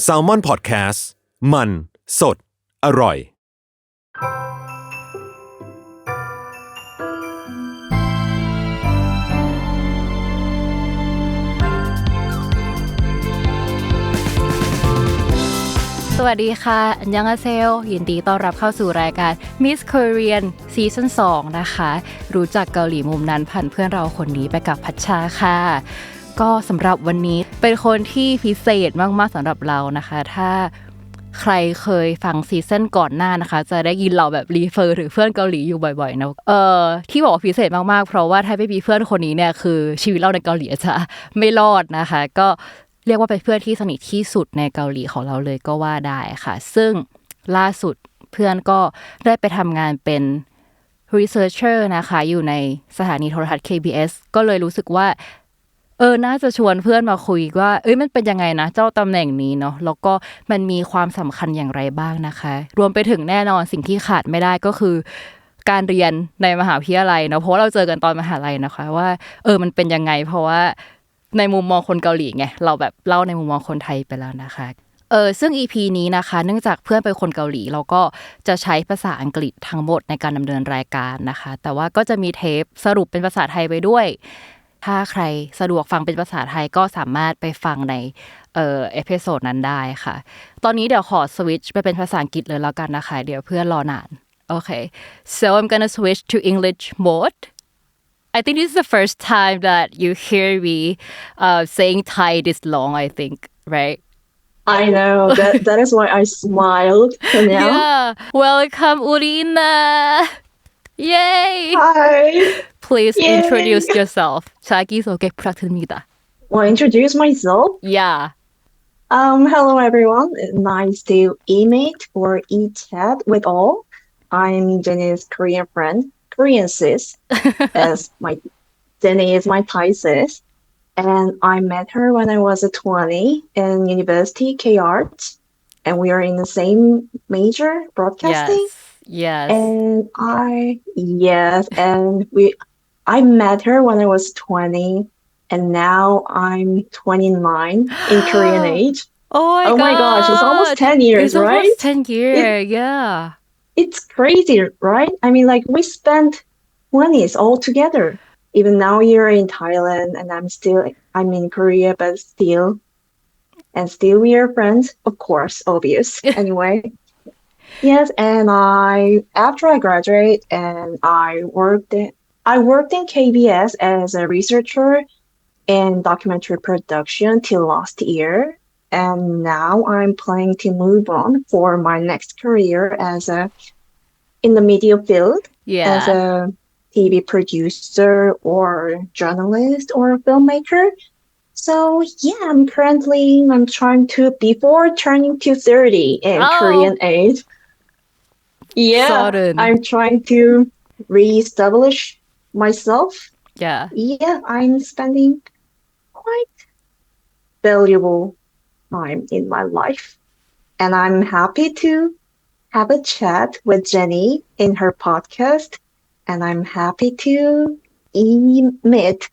Salmon Podcast มันสดอร่อยสวัสดีค่ะอันยังอาเซลยินดีต้อนรับเข้าสู่รายการ Miss Korean Season 2 นะคะรู้จักเกาหลีมุมนั้นผ่านเพื่อนเราคนนี้ไปกับพัชชาค่ะก็สำหรับวันนี้เป็นคนที่พิเศษมากๆสำหรับเรานะคะถ้าใครเคยฟังซีซั่นก่อนหน้านะคะจะได้ยินเราแบบรีเฟอร์ถึงเพื่อนเกาหลีอยู่บ่อยๆนะที่บอกว่าพิเศษมากๆเพราะว่าถ้าไม่มีเพื่อนคนนี้เนี่ยคือชีวิตเราในเกาหลีจะไม่รอดนะคะก็เรียกว่าเป็นเพื่อนที่สนิทที่สุดในเกาหลีของเราเลยก็ว่าได้ค่ะซึ่งล่าสุดเพื่อนก็ได้ไปทำงานเป็น Researcher นะคะอยู่ในสถานีโทรทัศน์ KBS ก็เลยรู้สึกว่าน่าจะชวนเพื่อนมาคุยว่ามันเป็นยังไงนะเจ้าตำแหน่งนี้เนาะแล้วก็มันมีความสำคัญอย่างไรบ้างนะคะรวมไปถึงแน่นอนสิ่งที่ขาดไม่ได้ก็คือการเรียนในมหาวิทยาลัยเนาะเพราะเราเจอกันตอนมหาลัยนะคะว่ามันเป็นยังไงเพราะว่าในมุมมองคนเกาหลีไงเราแบบเล่าในมุมมองคนไทยไปแล้วนะคะซึ่ง EP นี้นะคะเนื่องจากเพื่อนเป็นคนเกาหลีเราก็จะใช้ภาษาอังกฤษทั้งหมดในการดำเนินรายการนะคะแต่ว่าก็จะมีเทปสรุปเป็นภาษาไทยไปด้วยถ้าใครสะดวกฟังเป็นภาษาไทยก็สามารถไปฟังในเอพิโซดนั้นได้ค่ะตอนนี้เดี๋ยวขอสวิตช์ไปเป็นภาษาอังกฤษเลยแล้วกันนะคะเดี๋ยวเพื่อนรอนานโอเค so I'm gonna switch to English mode I think this is the first time that you hear me saying Thai this long, I think, right? I know. That is why I smiled for now. Yeah. Welcome, Urina. Yay. Hi. Please Yay. introduce yourself. 자기소개 부탁드립니다. Well, introduce myself? Yeah. Hello, everyone. Nice to e-meet or e-chat with all. I'm Jenny's Korean friend. Korean sis, as Jenny is my Thai sis, and I met her when I was 20 in University K Arts, and we are in the same major, broadcasting. Yes. And I met her when I was 20, and now I'm 29 in Korean age. Oh my gosh, it's almost 10 years, it's right? Almost 10 years, yeah. It's crazy, right? I mean, like we spent 20s all together. Even now you're in Thailand and I'm in Korea, but still we are friends, of course, obvious. Anyway. Yes, and after I graduate and I worked in KBS as a researcher in documentary production till last year. And now I'm planning to move on for my next career in the media field, as a TV producer or journalist or filmmaker. So yeah, I'm trying to, before turning to 30 in Korean age. Yeah, Sudden. I'm trying to reestablish myself. Yeah. Yeah, I'm spending quite valuable time in my life, and I'm happy to have a chat with Jenny in her podcast, and I'm happy to meet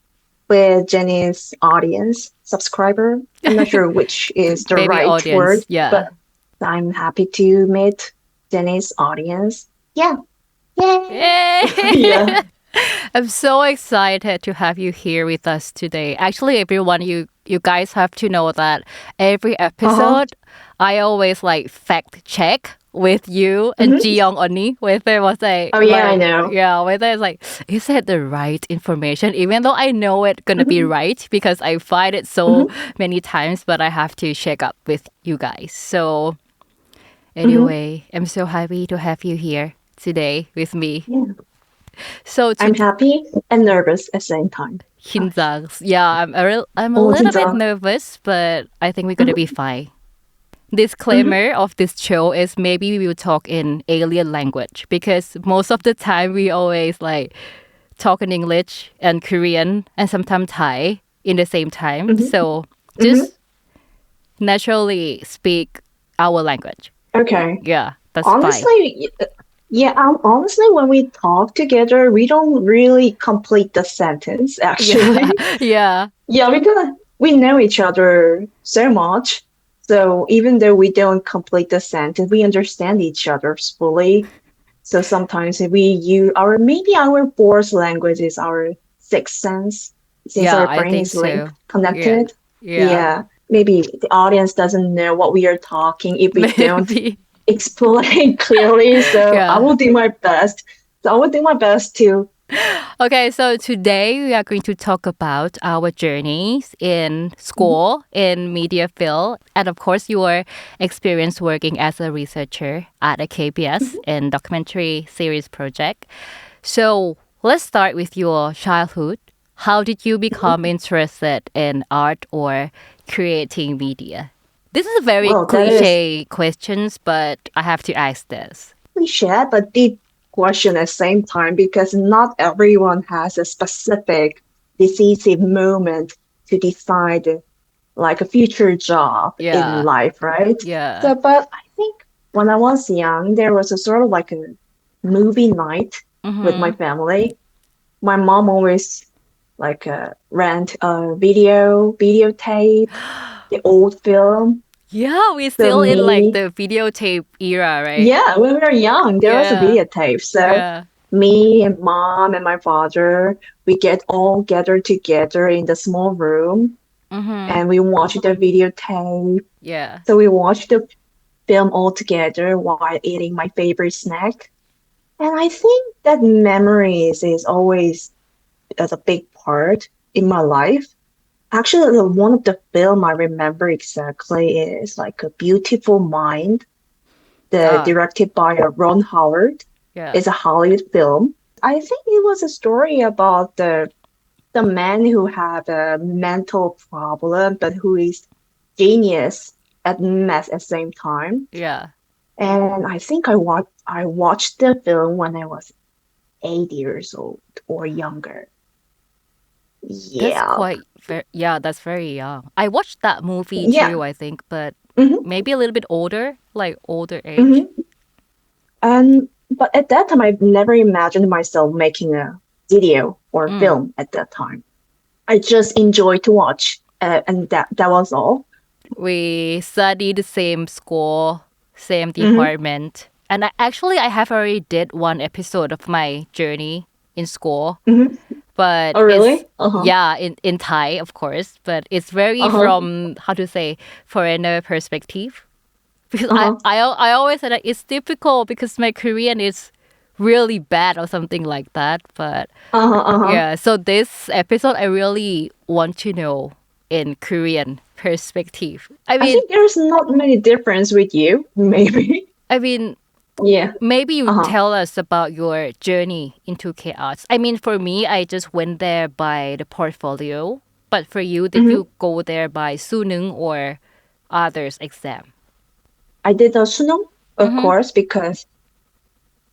with Jenny's audience, subscriber. I'm not sure which is the right audience, word, yeah. but I'm happy to meet Jenny's audience. Yeah. Yay! Yeah. I'm so excited to have you here with us today. Actually, everyone, you guys have to know that every episode, I always fact check with you and Jiyoung Oni, whether it was I know. Yeah, whether it's is it the right information? Even though I know it's gonna be right because I find it so many times, but I have to check up with you guys. So anyway, I'm so happy to have you here today with me. Yeah. So I'm happy and nervous at the same time. 긴장. Yeah, I'm a little bit nervous, but I think we're gonna be fine. Disclaimer of this show is maybe we will talk in alien language because most of the time we always talk in English and Korean and sometimes Thai in the same time. So just naturally speak our language. Okay. Yeah, that's honestly, fine. Yeah, honestly, when we talk together, we don't really complete the sentence, actually. Yeah. Yeah, because we know each other so much. So even though we don't complete the sentence, we understand each other fully. So sometimes we use maybe our fourth language is our sixth sense, since Yeah, our I brain think is linked, so. connected. Yeah. Maybe the audience doesn't know what we are talking if we don't Maybe. explain clearly. So I Yeah. will do my best. So I will do my best to. Okay, so today we are going to talk about our journeys in Mhm. school, in media field, and of course your experience working as a researcher at a KBS in documentary series project. So let's start with your childhood. How did you become interested in art or creating media? This is a very Well, that is cliche questions, but I have to ask this. cliche, but deep question at the same time because not everyone has a specific decisive moment to decide like a future job in Yeah, life, right? yeah. So, but I think when I was young, there was a sort of like a movie night with my Mm-hmm. family. My mom always like rent a videotape, the old film. Yeah, we're So still in like me, the videotape era, right? yeah, when we were young, there was a Yeah, videotape. So yeah. me and mom and my father, we get all gathered together in the small room Mm-hmm. and we watch the videotape. Yeah. So we watch the film all together while eating my favorite snack. And I think that memories is always as a big part in my life. Actually, one of the film I remember exactly is like A Beautiful Mind, the Ah, directed by Ron Howard. yeah. It's a Hollywood film. I think it was a story about the man who had a mental problem, but who is genius at math at the same time. Yeah. And I think I watched the film when I was 8 years old or younger. That's Yeah. quite very, yeah, that's very young. I watched that movie Yeah. too, I think, but hmm maybe a little bit older, like older age. hmm And but at that time, I never imagined myself making a video or Mm. film at that time. I just enjoyed to watch, and that was all. We studied the same school, same hmm department. And I have already did one episode of my journey in school, hmm but Oh, it's really? Uh-huh. yeah, in Thai, of course, but it's very Uh-huh. from how to say foreigner perspective. Because Uh-huh. I always said that it's difficult because my Korean is really bad or something like that. But Uh-huh. Uh-huh. yeah, so this episode I really want to know in Korean perspective. I think there's not many difference with you, maybe. I mean, Yeah. maybe you Uh-huh. tell us about your journey into chaos. I mean, for me, I just went there by the portfolio. But for you, did hmm you go there by Sunung or others exam? I did a sunum, of Mm-hmm. course, because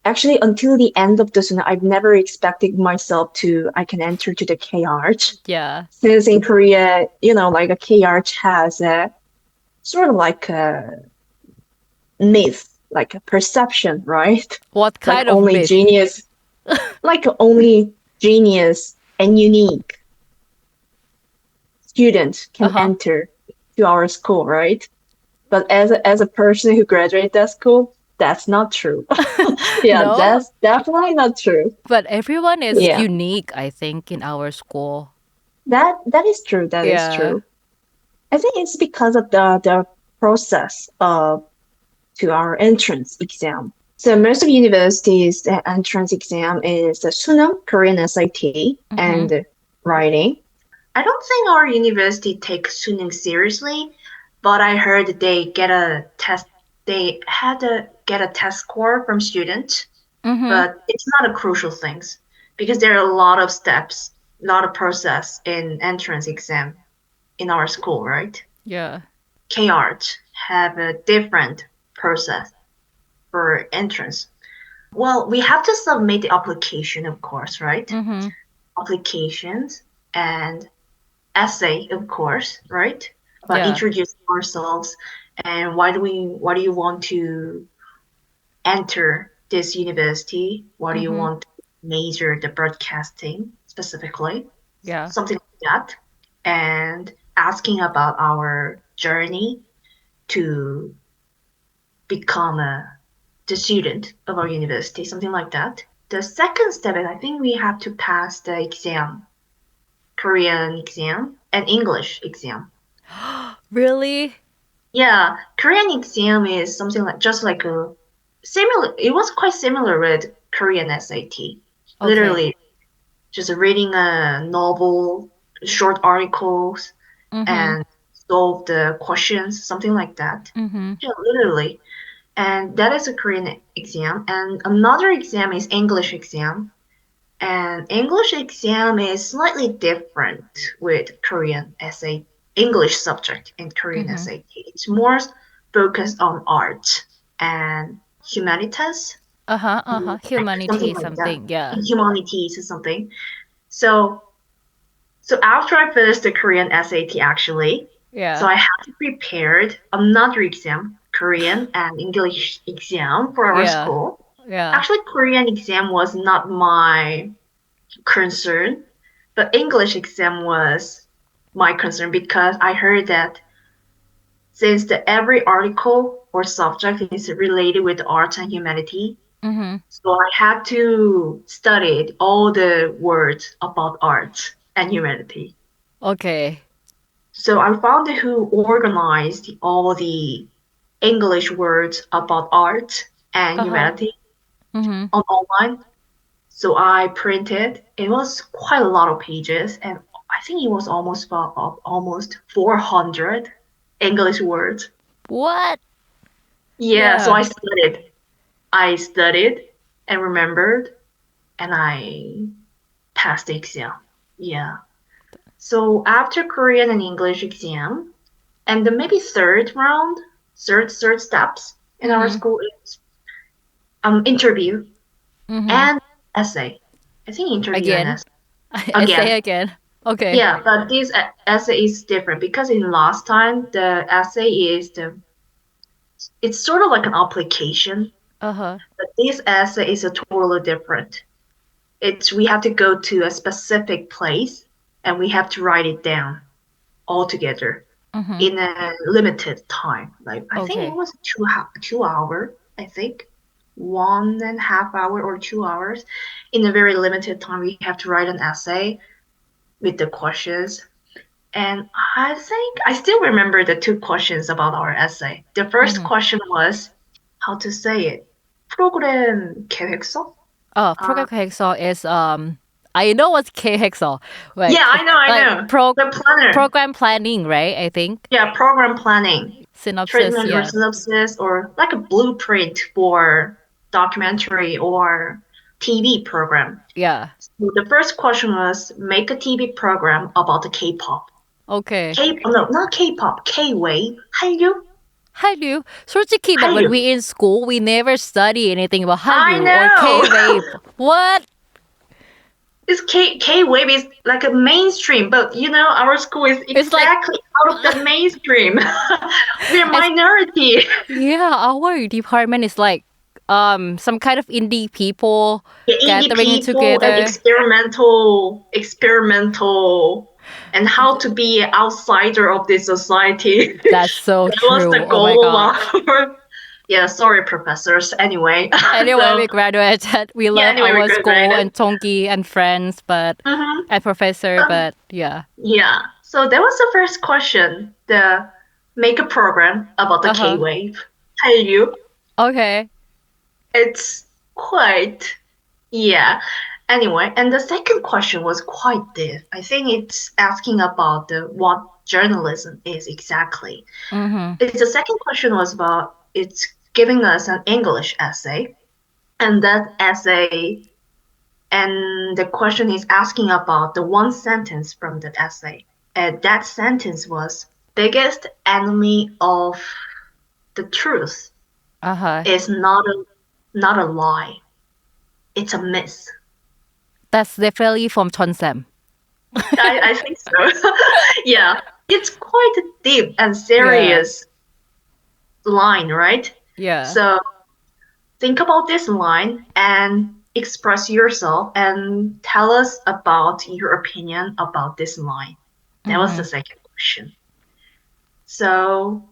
actually until the end of the sunum, I've never expected myself I can enter to the K Arch. Yeah. Since in Korea, like a K Arch has a sort of like a myth, like a perception, right? What Like kind of only myth? genius, like only genius and unique students can Uh-huh. enter to our school, right? But as a person who graduated that school, that's not true. Yeah, No, that's definitely not true. but everyone is Yeah, unique, I think, in our school. that is true. That is Yeah. true. I think it's because of the process of to our entrance exam. So most of universities, the entrance exam is the Sunam, Korean SAT, Mm-hmm. and writing. I don't think our university takes Suning seriously, but I heard they get a test. They had to get a test score from students, Mm-hmm. but it's not a crucial thing because there are a lot of steps, a lot of process in entrance exam in our school, right? Yeah. K Art have a different process for entrance. Well, we have to submit the application, of course, right? Mm-hmm. Applications and essay, of course, right? About Yeah. introducing ourselves and why do you want to enter this university? Why do you Mm-hmm. want to major the broadcasting specifically? Yeah. Something like that. And asking about our journey to become the student of our university, something like that. The second step is I think we have to pass the exam, Korean exam and English exam. Really? Yeah, Korean exam is something like just like a similar. It was quite similar with Korean SAT. Literally, just reading a novel, short articles, and solve the questions, something like that. Yeah, literally. And that is a Korean exam. And another exam is English exam. And English exam is slightly different with Korean SAT, English subject in Korean SAT. It's more focused on art and humanities. Humanities, like something, yeah. Humanities or something. So after I finished the Korean SAT actually, so I had to prepare another exam, Korean and English exam for our school. Yeah. Actually, Korean exam was not my concern, but English exam was my concern because I heard that since every article or subject is related with art and humanity, so I had to study all the words about art and humanity. Okay. So I found who organized all the English words about art and humanity on online. So I printed. It was quite a lot of pages, and I think it was almost 400 English words. What? Yeah, so I studied and remembered, and I passed the exam. Yeah. So after Korean and English exam, and the maybe third steps in our school is interview and essay. I think interview and essay. Essay again. Okay. Yeah, but this essay is different because in last time the essay is it's sort of like an application. But this essay is a totally different. We have to go to a specific place and we have to write it down all together in a limited time. Like I think it was 2 hour, I think. 1.5 hour or 2 hours. In a very limited time, we have to write an essay with the questions. And I think I still remember the two questions about our essay. The first question was how to say it. 프로그램 계획서? Program 계획서 is I know what's 계획서. Like, yeah, I know. The planner. Program planning, right? I think. Yeah, program planning. Synopsis, Treatment or synopsis or like a blueprint for documentary or TV program. Yeah. So the first question was make a TV program about the K-pop. Okay. No, not K-pop, K-wave. Hallyu. 솔직히, but when we in school, we never study anything about Hallyu or K-wave. What? It's K-wave is like a mainstream, but our school is exactly out of the mainstream. We're minority. Yeah, our department is like some kind of indie people gathering together. And experimental, and how to be an outsider of this society. That's so that true. was the goal. Oh my God. Yeah, sorry, professors. Anyway, we graduated. We love our school and Tongki and friends, but and professor, but yeah. Yeah. So that was the first question. The make a program about the K-wave. Hallyu. Okay. It's quite, yeah. Anyway, and the second question was quite deep. I think it's asking about what journalism is exactly. The second question was about it's giving us an English essay, and that essay, and the question is asking about the one sentence from that essay. And that sentence was biggest enemy of the truth is not a lie. It's a myth. That's definitely from Chonsam. I think so. Yeah. It's quite a deep and serious line, right? Yeah. So think about this line and express yourself and tell us about your opinion about this line. That was the second question. So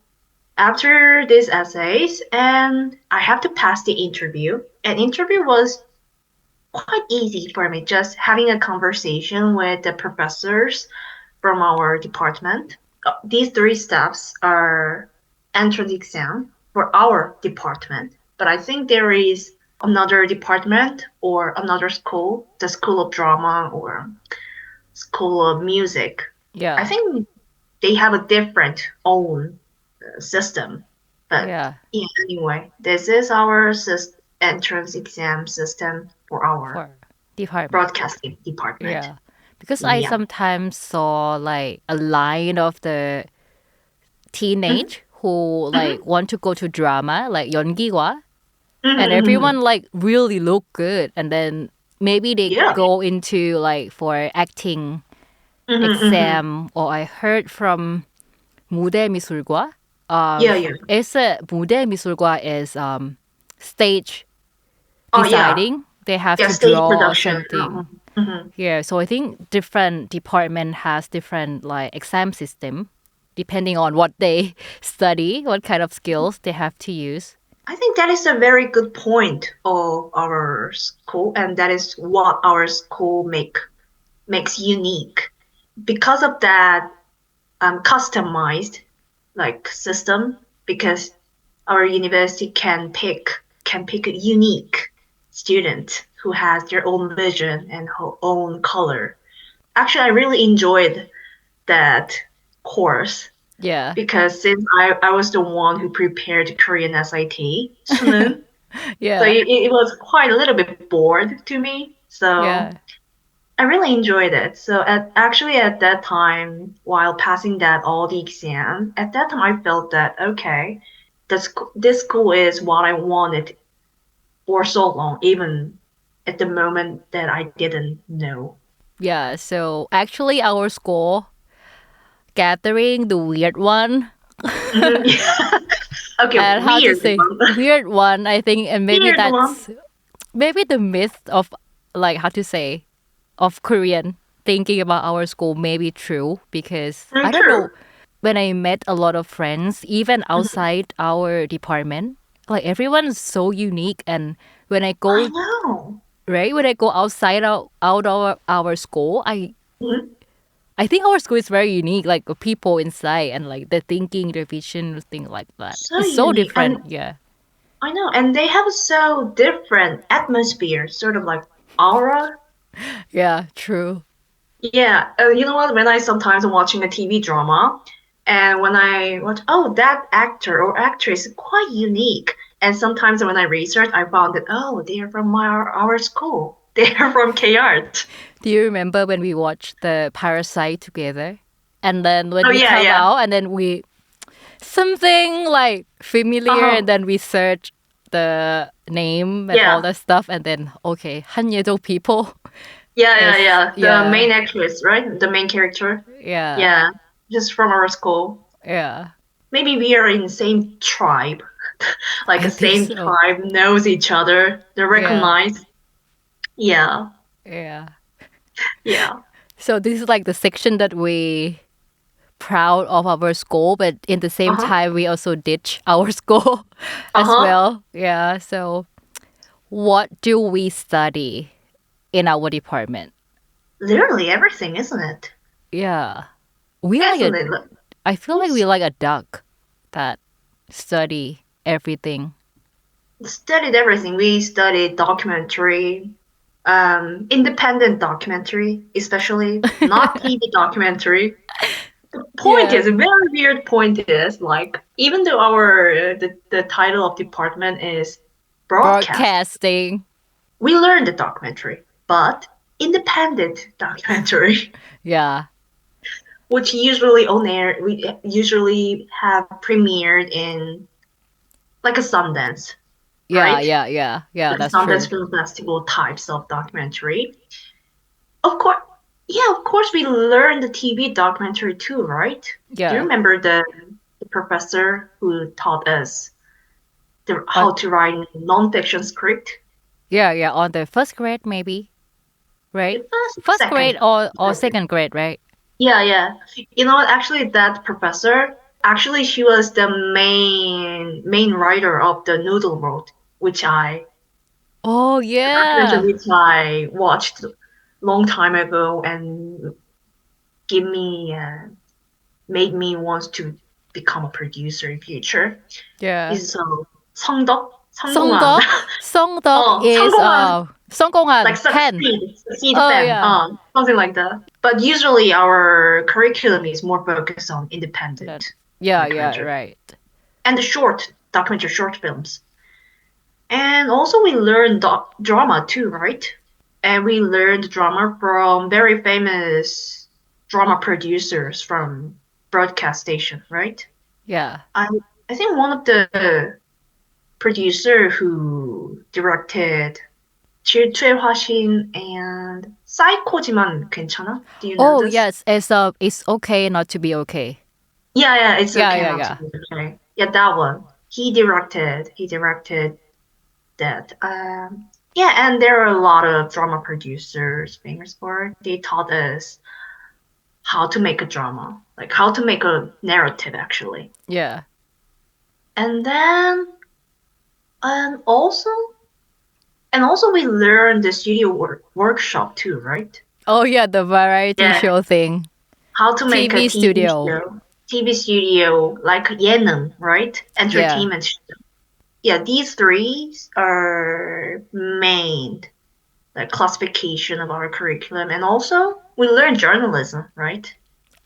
after these essays, and I have to pass the interview. An interview was quite easy for me, just having a conversation with the professors from our department. These 3 steps are entrance exam for our department, but I think there is another department or another school, the School of Drama or School of Music. Yeah. I think they have a different own system. But anyway, this is our entrance exam system for our department. Broadcasting department. Yeah. Because I sometimes saw like a line of the teenage who like want to go to drama, like 연기과, and everyone like really look good, and then maybe they go into like for acting exam, or I heard from 무대 미술과. It's a 무대 미술과 is stage deciding. They have to draw production. something. Yeah, so I think different department has different like exam system depending on what they study, what kind of skills they have to use. I think that is a very good point of our school, and that is what our school makes unique. Because of that customized like system, because our university can pick a unique student who has their own vision and own color. Actually, I really enjoyed that course. Yeah. Because since I was the one who prepared the Korean SIT, 수능, yeah. So it was quite a little bit bored to me. So I really enjoyed it. So at that time, while passing all the exam, at that time I felt that, okay, this school is what I wanted for so long, even at the moment that I didn't know. Yeah, so actually our school gathering the weird one. Okay, and how to say weird one, I think, and maybe weird that's maybe the myth of like how to say of Korean thinking about our school may be true, because I don't know, when I met a lot of friends even outside our department, like everyone's so unique, and when I go when I go outside out of our school, I think our school is very unique, like the people inside and like the thinking, the vision, things like that. It's so different. And, I know. And they have a so different atmosphere, sort of like aura. Yeah, true. Yeah. You know what? When I sometimes am watching a TV drama, and when I watch, that actor or actress is quite unique. And sometimes when I research, I found that, they are from our school. They are from K-Art. Do you remember when we watched the Parasite together? And then when we come out, and then we something like familiar, and then we search the name and all that stuff, and then 한예조 people. The main actress, right? The main character. Yeah. Just from our school. Yeah. Maybe we are in the same tribe. Like the same tribe knows each other. They recognize. Yeah. So this is like the section that we proud of our school, but in the same time we also ditch our school as well. Yeah. So what do we study in our department? Literally everything, isn't it? Yeah. I feel like we like a duck that study everything. Studied everything. We studied documentary, independent documentary, especially not TV documentary. The point is, a very weird point is, like, even though the title of department is broadcasting, we learned the documentary, but independent documentary. Yeah. Which usually on air, we usually have premiered in like a Sundance. Right? Yeah. That's Sundance true. Film Festival types of documentary. Of course, we learned the TV documentary too, right? Yeah. Do you remember the professor who taught us how to write a non-fiction script? Yeah, on the first grade maybe, right? First grade or second grade, right? Yeah. You know what? Actually, that professor, actually, she was the main writer of the Noodle World, which I Oh yeah. which I watched long time ago and give me made me want to become a producer in future. Yeah. Is 성덕 성공한. Songdok is 성공한. 성공한 Like pen. succeed Oh, pen, yeah. something like that. But usually our curriculum is more focused on independent Yeah, documentary. right. And the documentary short films. And also we learned drama too, right? And we learned drama from very famous drama producers from broadcast station, right? Yeah. I think one of the producer who directed 질투의 화신 and 사이코지만 괜찮아? Do you know Oh this? yes, it's okay not to be okay. Yeah, it's okay Yeah. not to be okay. Yeah, that one. He directed that. Yeah, and there are a lot of drama producers famous for it. They taught us how to make a drama, like how to make a narrative actually. Yeah. And then also we learned the studio workshop too, right? Oh yeah, the variety show thing. How to make TV a studio. TV studio, like 예능, right? Entertainment show. Yeah, these three are main classification of our curriculum. And also, we learn journalism, right?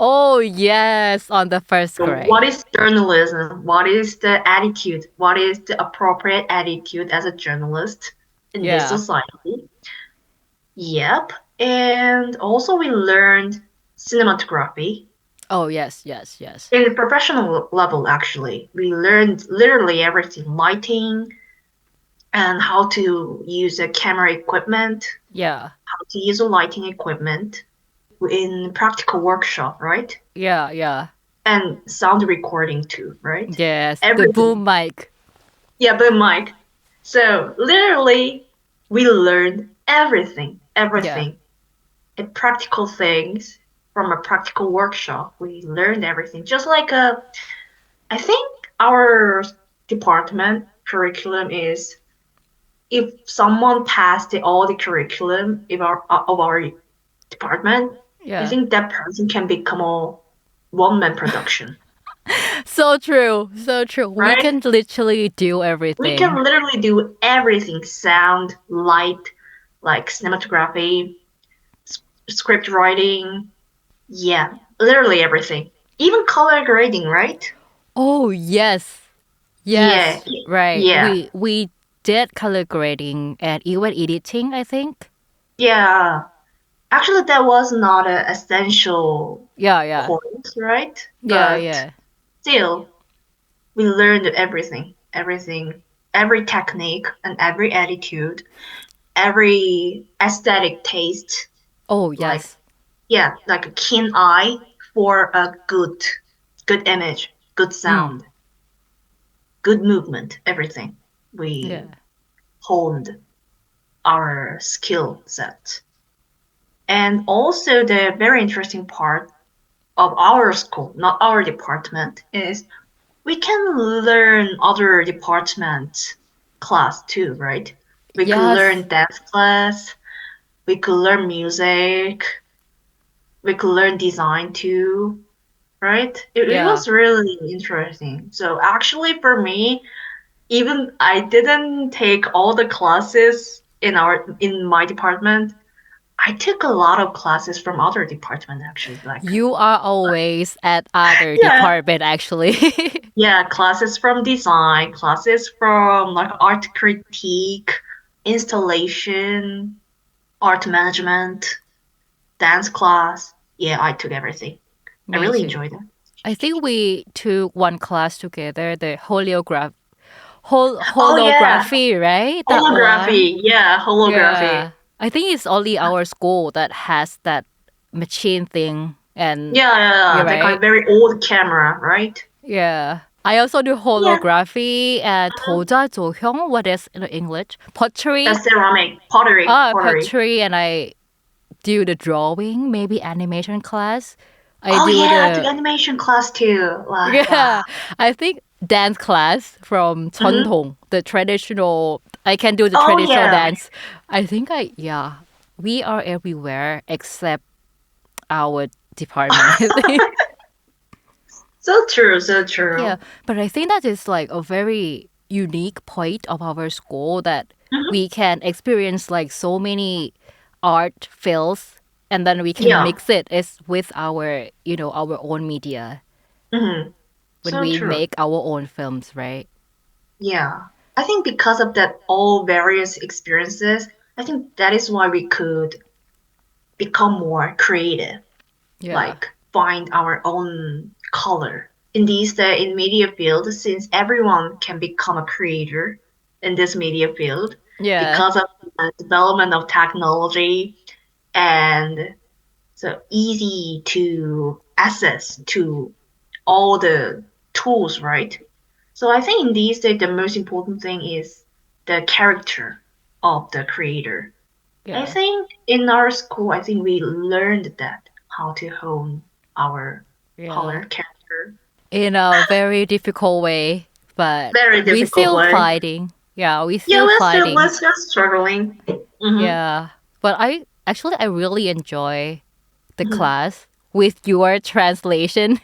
Oh yes, on the first grade. So what is journalism? What is the attitude? What is the appropriate attitude as a journalist in this society? Yep. And also we learned cinematography. Oh yes. In the professional level, actually, we learned literally everything: lighting, and how to use a camera equipment. Yeah. How to use a lighting equipment in practical workshop, right? Yeah. And sound recording too, right? Yes. Everything. The boom mic. Yeah, boom mic. So literally, we learned everything. Yeah. And practical things from a practical workshop. We learned everything. Just like I think our department curriculum is, if someone passed all the curriculum of our department, I think that person can become a one-man production. So true. Right? We can literally do everything. We can literally do everything: sound, light, like cinematography, script writing. Yeah, literally everything. Even color grading, right? Oh yes. Yeah. Right. Yeah. We did color grading and even editing, I think. Yeah. Actually, that was not an essential course, right? Yeah. Still, we learned everything, every technique and every attitude, every aesthetic taste. Oh yes. Like a keen eye for a good image, good sound, good movement, everything. We honed our skill set. And also the very interesting part of our school, not our department, is we can learn other departments class too, right? We could learn dance class, we could learn music, we could learn design too, right? It was really interesting. So actually for me, even I didn't take all the classes in my department. I took a lot of classes from other departments actually. Like you are always at other department actually. Yeah, classes from design, classes from like art critique, installation, art management, dance class. Yeah, I took everything. I really enjoyed it. I think we took one class together, the holography, right? Holography. Yeah, holography. Yeah. I think it's only our school that has that machine thing. And yeah, right? like a very old camera, right? Yeah. I also do holography and 도자 조형. What is in English? Pottery. Ceramic, pottery. Pottery, and I do the drawing, maybe animation class. I do I took animation class too. Wow. I think dance class from Cheontong, the traditional. I can do the traditional dance. I think we are everywhere except our department. I think. So true. Yeah, but I think that is like a very unique point of our school that we can experience like so many art fields and then we can mix it with our, our own media when we make our own films, right? Yeah. I think because of that all various experiences, I think that is why we could become more creative. Like find our own color. In media field, since everyone can become a creator in this media field because of the development of technology and so easy to access to all the tools, right? So I think in these days, the most important thing is the character of the creator. I think in our school, I think we learned that how to hone our color character. In a very difficult way, but we're still fighting. Yeah, we're still fighting. We're still struggling. Yeah, but I really enjoy the class with your translation.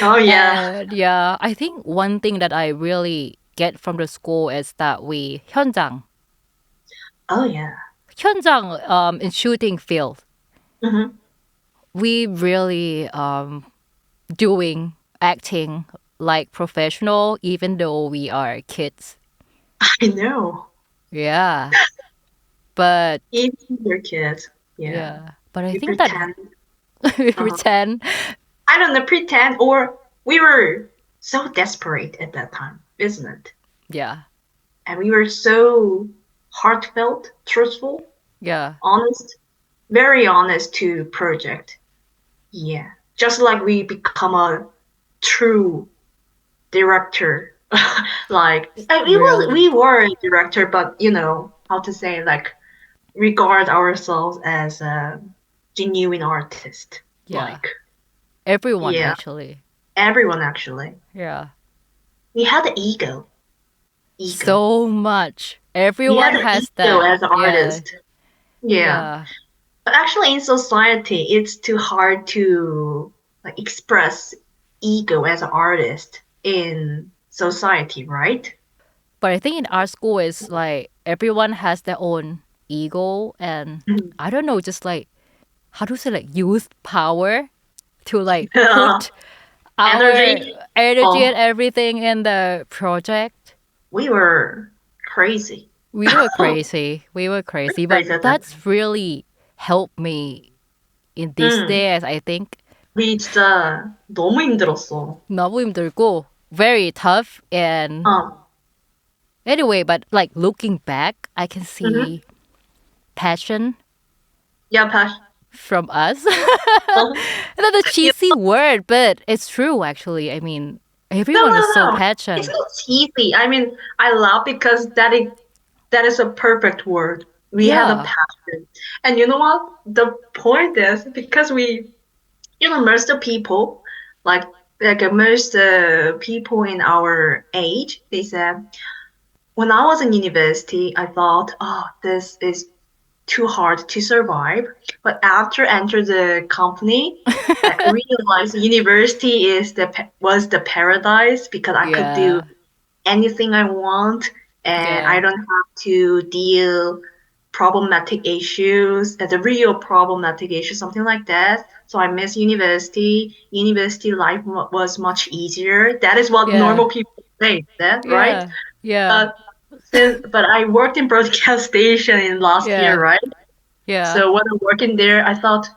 Oh yeah. And I think one thing that I really get from the school is that we 현장. Oh yeah. 현장 in shooting field. We really doing acting like professional even though we are kids. I know. Yeah. But even your kids. Yeah. But I think pretend. that we pretend. I don't know, pretend, or we were so desperate at that time, isn't it? Yeah. And we were so heartfelt, truthful. Yeah. Honest, very honest to project. Yeah. Just like we become a true director. Like we were a director, but how to say, like, regard ourselves as a genuine artist. Yeah. Like everyone actually. Everyone actually. Yeah. We had the ego. So much. Everyone has that. As an artist. Yeah. But actually in society, it's too hard to like express ego as an artist in society, right? But I think in our school, it's like everyone has their own ego and I don't know, just like, how to say, like use power to like put our energy and everything in the project. We were crazy. We were crazy, but that's really helped me in these days, I think. 우리 진짜 너무 힘들었어. 너무 힘들고 very tough and anyway, but like looking back, I can see passion. Yeah, passion. From us. That's a cheesy word, but it's true actually. I mean, everyone is so passionate. It's not cheesy. I mean, I laugh because that is a perfect word. We have a passion. And you know what? The point is because most of people, like most people in our age, they said, when I was in university, I thought, oh, this is too hard to survive. But after enter the company, I realized university was the paradise because I could do anything I want and I don't have to deal problematic issues, the real problematic issues, something like that. So I miss university. University life was much easier. That is what normal people say, right? Yeah. But I worked in broadcast station in last year, right? Yeah. So when I worked in there, I thought,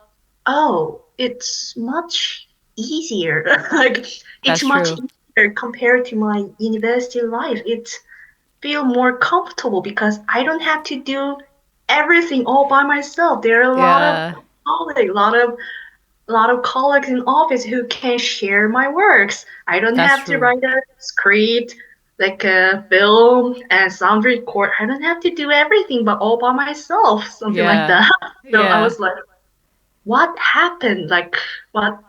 oh, it's much easier. Like it's much easier compared to my university life. It feels more comfortable because I don't have to do everything all by myself. There are a lot of colleagues, a lot of colleagues in office who can share my works. I don't have to write a script, like a film and sound record. I don't have to do everything but all by myself, something like that. So I was like, what happened? Like, what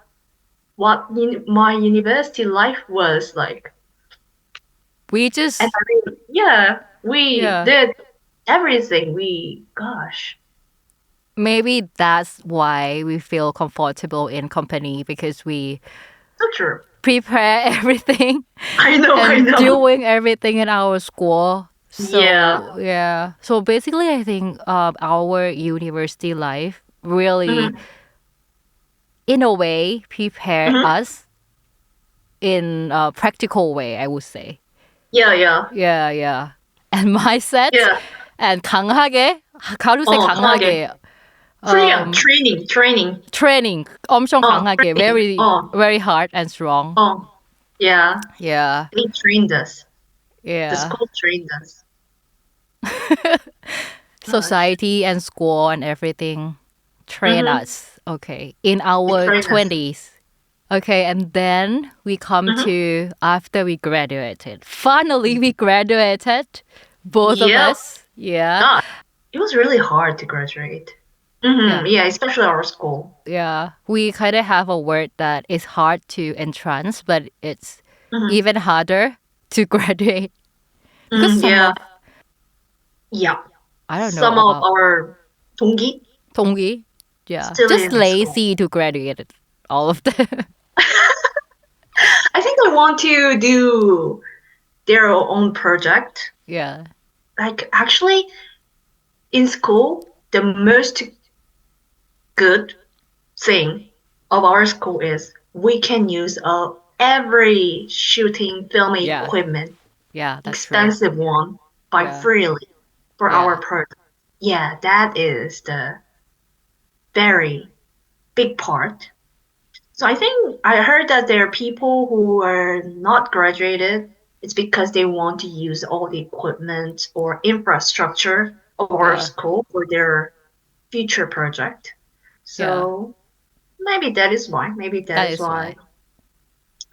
what my university life was like. We just And we did everything. Gosh. Maybe that's why we feel comfortable in company because we So true. prepare everything. I know. Doing everything in our school. So So basically, I think our university life really, in a way, prepare us in a practical way, I would say. Yeah. And mindset and 강하게. How to say 강하게? Training. 엄청 강하게. Very hard and strong. Yeah. They trained us. Yeah. The school trained us. Society and school and everything train us. Okay. In our 20s. Okay, and then we come to after we graduated. Finally, we graduated, both of us. Yeah. It was really hard to graduate. Yeah, especially our school. Yeah. We kind of have a word that is hard to entrance, but it's even harder to graduate. Because I don't know. Some of our 동기? Yeah. Still just in lazy to graduate. All of them. I think I want to do their own project. Yeah. Like actually in school, the most good thing of our school is we can use every shooting filming equipment. Yeah, that's expensive one freely for our project. Yeah, that is the very big part. So I think I heard that there are people who are not graduated. It's because they want to use all the equipment or infrastructure of our school for their future project. So maybe that is why. That is why.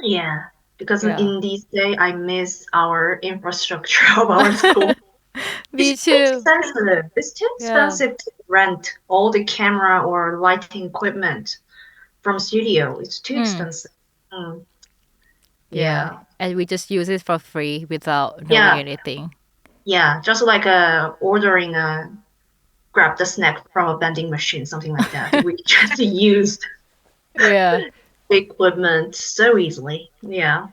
Yeah, because in these days I miss our infrastructure of our school. Me too. Expensive. It's too expensive to rent all the camera or lighting equipment from studio. It's too expensive. Yeah. And we just use it for free without knowing anything. Yeah, just like ordering grab the snack from a vending machine, something like that. We just used equipment so easily. Yeah,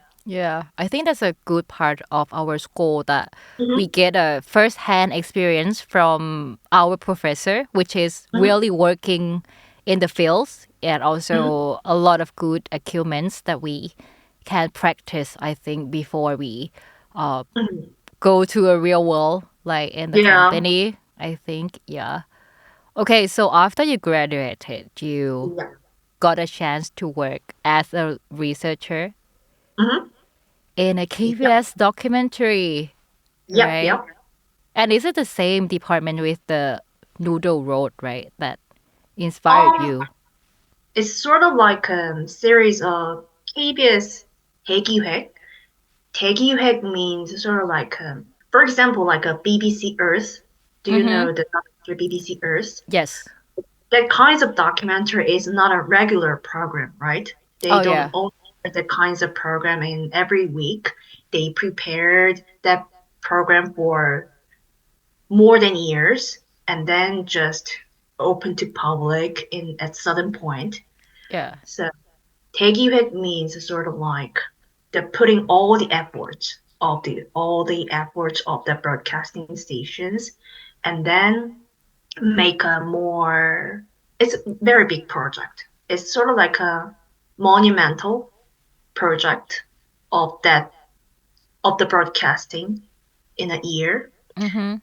I think that's a good part of our school that we get a first-hand experience from our professor, which is really working in the fields, and also a lot of good acumen that we can practice, I think, before we go to a real world, like in the company, I think. Okay, so after you graduated, you got a chance to work as a researcher in a KBS documentary, right? And is it the same department with the Noodle Road, right, that inspired you? It's sort of like a series of KBS 대기획. 대기획 means sort of like, for example, like a BBC Earth. Do you know the documentary BBC Earth? Yes. That kinds of documentary is not a regular program, right? They don't own the kinds of programming every week. They prepared that program for more than years and then just open to public at certain point. Yeah. So 대기획 means sort of like the putting all the efforts of the broadcasting stations and then make a more, it's a very big project. It's sort of like a monumental project of the broadcasting in a year. And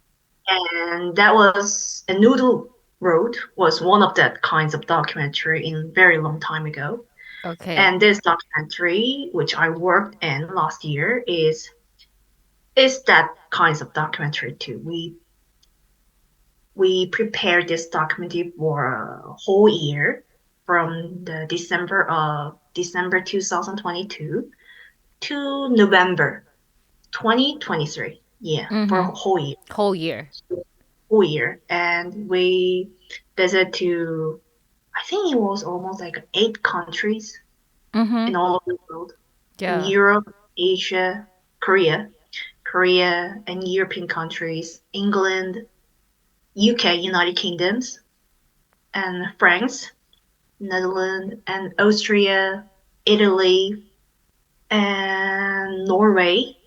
that was a Noodle Road was one of that kinds of documentary in very long time ago. Okay. And this documentary, which I worked in last year, is that kinds of documentary too. We prepared this documentary for a whole year from the December 2022 to November 2023. For a whole year. Whole year. And we visited to, I think it was almost like 8 countries in all over the world. In Yeah. Europe, Asia, Korea and European countries, England, UK, United Kingdoms, and France, Netherlands, and Austria, Italy, and Norway.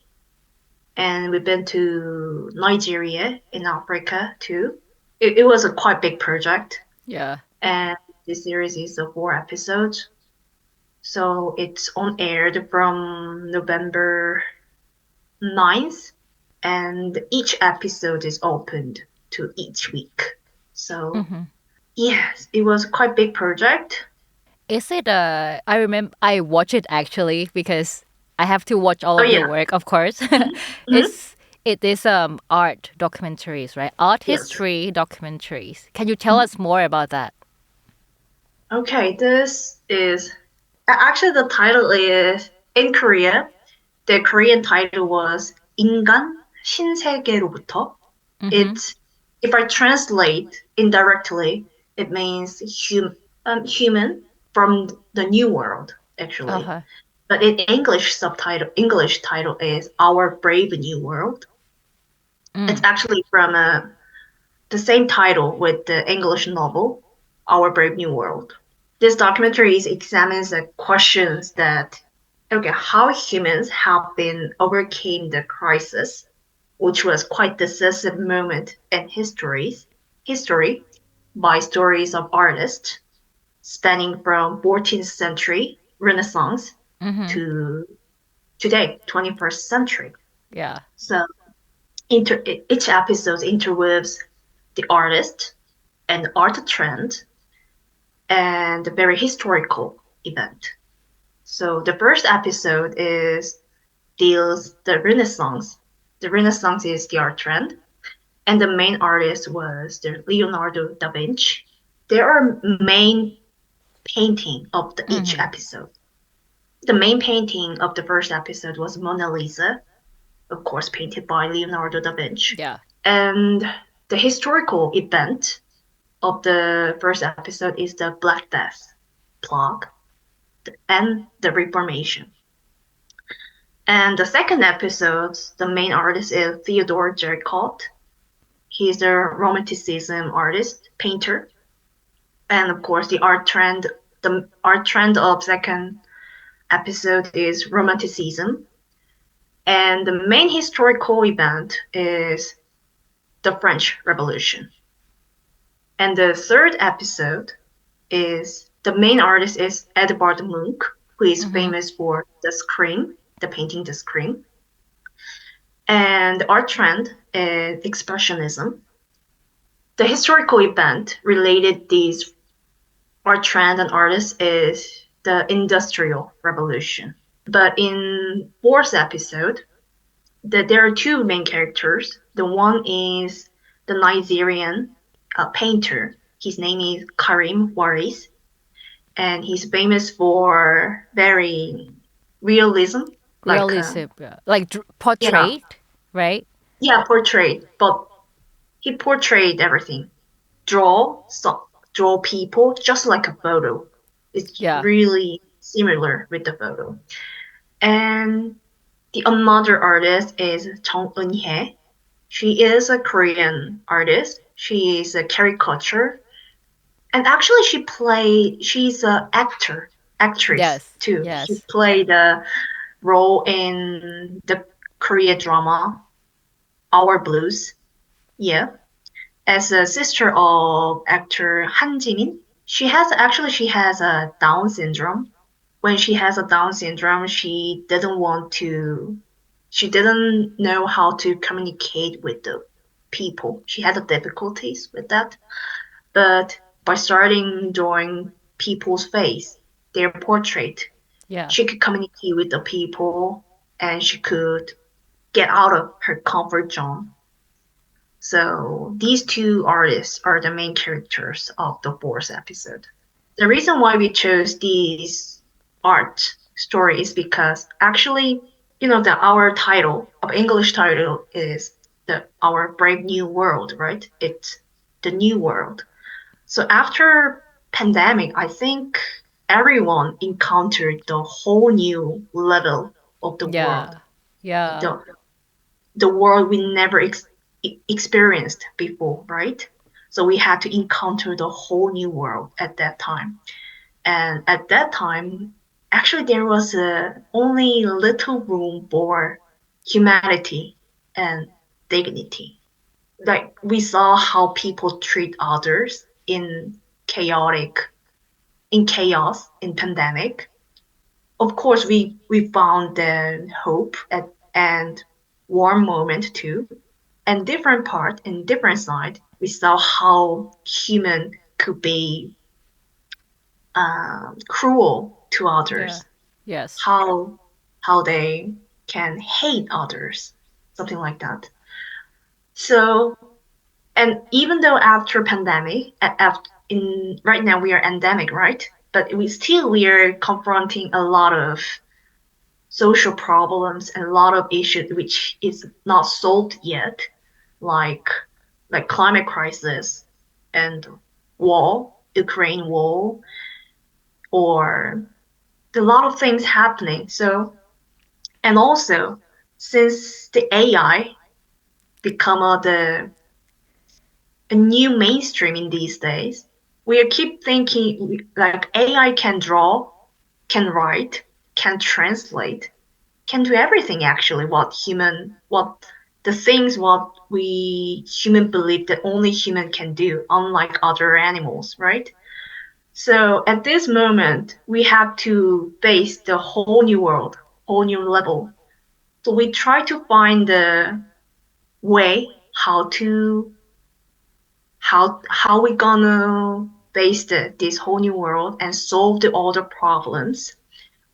And we've been to Nigeria in Africa too. It was a quite big project. Yeah. And this series is 4 episodes. So it's on aired from November 9th, and each episode is opened to each week. So yes, it was quite big project. Is it I remember I watch it actually because I have to watch all of your work, of course. It is art documentaries, right? Art history documentaries. Can you tell us more about that? Okay, this is actually the title is in Korea. The Korean title was 인간 신세계로부터. It's, if I translate indirectly, it means human from the new world, actually. But in English title is Our Brave New World. It's actually from the same title with the English novel, Our Brave New World. This documentary examines the questions that, how humans have been overcame the crisis, which was quite decisive moment in history by stories of artists spanning from 14th century Renaissance to today, 21st century. Yeah. So each episode interweaves the artist and art trend and a very historical event. So the first episode deals the Renaissance. The Renaissance is the art trend, and the main artist was the Leonardo da Vinci. There are main painting of each episode. The main painting of the first episode was Mona Lisa, of course, painted by Leonardo da Vinci. Yeah. And the historical event of the first episode is the Black Death plague and the Reformation. And the second episode, the main artist is Theodore Jerichot. He's a Romanticism artist, painter. And of course, the art trend of second episode is Romanticism. And the main historical event is the French Revolution. And the third episode is the main artist is Edvard Munch, who is famous for the Scream, the painting The Scream. And the art trend is Expressionism. The historical event related these art trend and artists is the Industrial Revolution. But in fourth episode, there are two main characters. The one is the Nigerian painter. His name is Karim Waris, and he's famous for very realism. Like portrait, right? Yeah, portrait. But he portrayed everything. Draw people just like a photo. It's really similar with the photo. And the another artist is Choi Ina. She is a Korean artist. She is a caricature. And actually she's an actress too. Yes. She played a role in the Korean drama, Our Blues. Yeah. As a sister of actor Han Jimin. She has a Down syndrome. When she has a Down syndrome, she didn't know how to communicate with the people. She had difficulties with that. But by starting drawing people's face, their portrait, she could communicate with the people and she could get out of her comfort zone. So these two artists are the main characters of the fourth episode. The reason why we chose these art story is because actually, our title of English title is Our Brave New World, right? It's the new world. So after pandemic, I think everyone encountered the whole new level of the world. Yeah. The world we never experienced before, right? So we had to encounter the whole new world at that time. And at that time, actually there was only little room for humanity and dignity. Like we saw how people treat others in chaos, in pandemic. Of course, we found the hope and warm moment too. And different part and different side, we saw how human could be cruel to others. Yes. How they can hate others, something like that. So, and even though after pandemic, right now we are endemic, right? But we are confronting a lot of social problems and a lot of issues which is not solved yet, like climate crisis and war, Ukraine war, or a lot of things happening. So, and also since the AI become a new mainstream in these days, we keep thinking like AI can draw, can write, can translate, can do everything actually what we human believe that only human can do, unlike other animals, right? So at this moment, we have to face the whole new world, whole new level. So we try to find the way how we gonna face this whole new world and solve all the problems.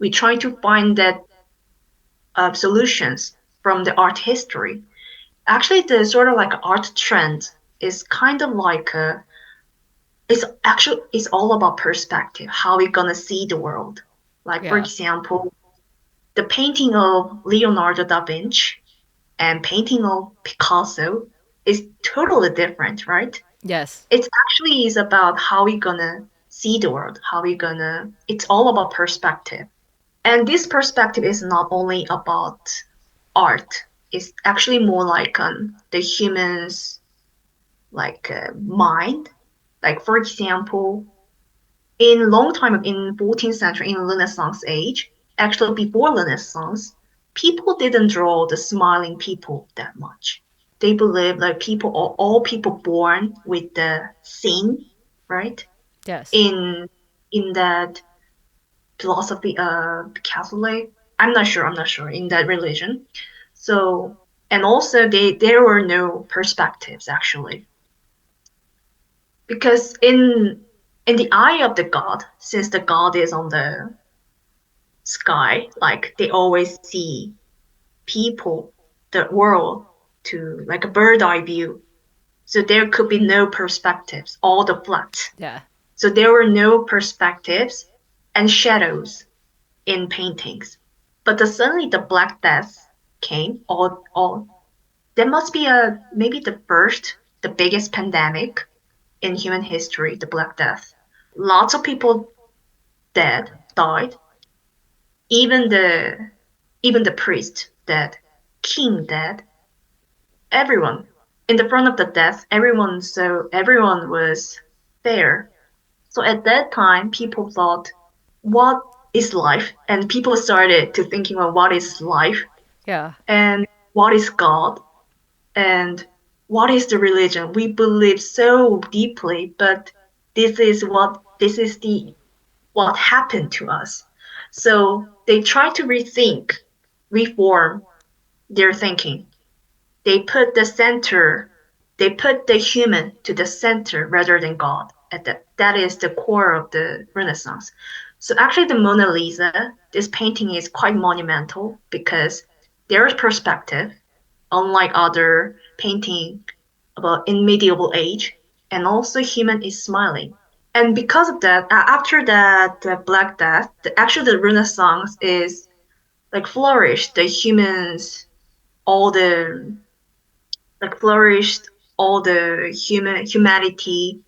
We try to find that solutions from the art history. Actually, the sort of like art trend is kind of like it's all about perspective, how we gonna see the world. Like for example, the painting of Leonardo da Vinci and painting of Picasso is totally different, right? Yes. It's actually is about how we gonna see the world, it's all about perspective. And this perspective is not only about art, it's actually more like the human's mind. Like for example, in long time in 14th century, in Renaissance age, actually before Renaissance, people didn't draw the smiling people that much. They believe like all people born with the sin, right? Yes. In that philosophy Catholic, I'm not sure in that religion. So, and also there were no perspectives actually, because in the eye of the god, since the god is on the sky, like they always see people, the world, to like a bird eye view. So there could be no perspectives, all the flat. Yeah. So there were no perspectives and shadows in paintings. But suddenly the Black Death came. There must be maybe the biggest pandemic in human history, the Black Death. Lots of people died. Even the priest dead, king dead. Everyone in the front of the death. Everyone was there. So at that time, people thought, what is life? And people started to thinking about what is life? Yeah. And what is God? And what is the religion? We believe so deeply, but this is what happened to us. So they try to reform their thinking. They put the human to the center rather than God. That is the core of the Renaissance. So actually the Mona Lisa, this painting is quite monumental because there is perspective, unlike other painting about in medieval age, and also human is smiling. And because of that, after that Black Death, the Renaissance is like flourished. The humans, all the flourished, all the humanity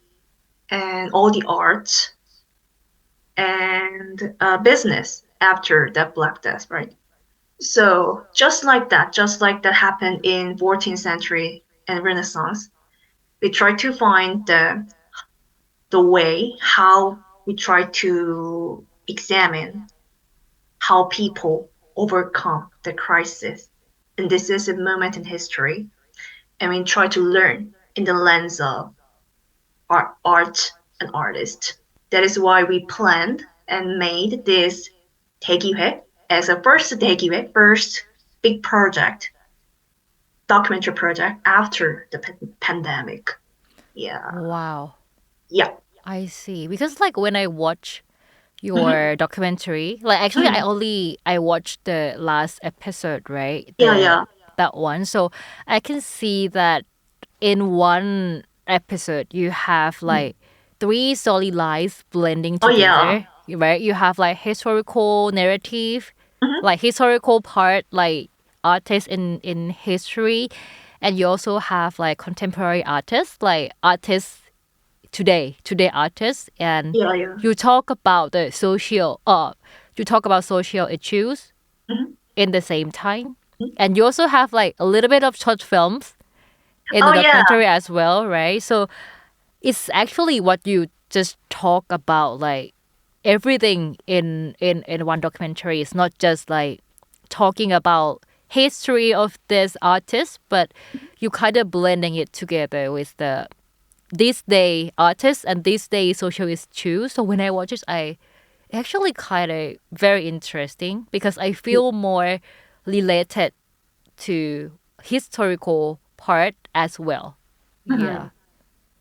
and all the arts and business after the Black Death, right? So just like that happened in 14th century and Renaissance, we try to find the way how we try to examine how people overcome the crisis. And this is a moment in history. And we try to learn in the lens of art and artist. That is why we planned and made this 대기획 as a first big project, documentary project after the pandemic. Yeah. Wow. Yeah. I see. Because like when I watch your documentary, like actually I watched the last episode, right? That one. So I can see that in one episode you have like three storylines blending together, right? You have like historical narrative, like historical part, like artists in history, and you also have like contemporary artists, like artists today artists, and you talk about the social issues in the same time, and you also have like a little bit of short films in the documentary as well, right? So it's actually what you just talk about, like everything in one documentary. It's not just like talking about history of this artist, but you kind of blending it together with the this day artists and this day social issues. So when I watch it, I actually kind of very interesting because I feel more related to historical part as well.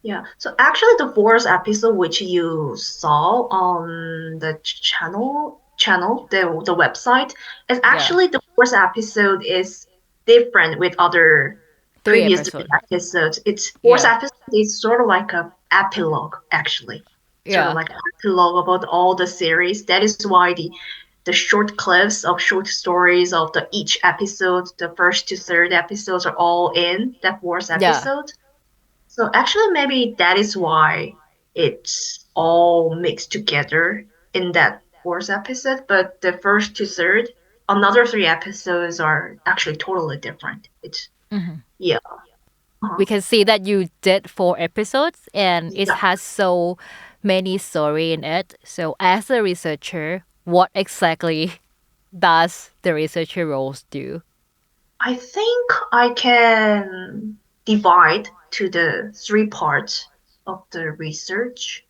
Yeah. So actually the fourth episode which you saw on the channel, the website, is actually the fourth episode is different with other previous episodes. It's fourth episode is sort of like a epilogue, actually. Sort of like an epilogue about all the series. That is why the short clips of short stories of each episode, the first to third episodes are all in that fourth episode. So actually maybe that is why it's all mixed together in that fourth episode. But the first to third, another three episodes are actually totally different. It's We can see that you did 4 episodes and it has so many story in it. So as a researcher, what exactly does the researcher roles do? I think I can divide to the 3 parts of the research.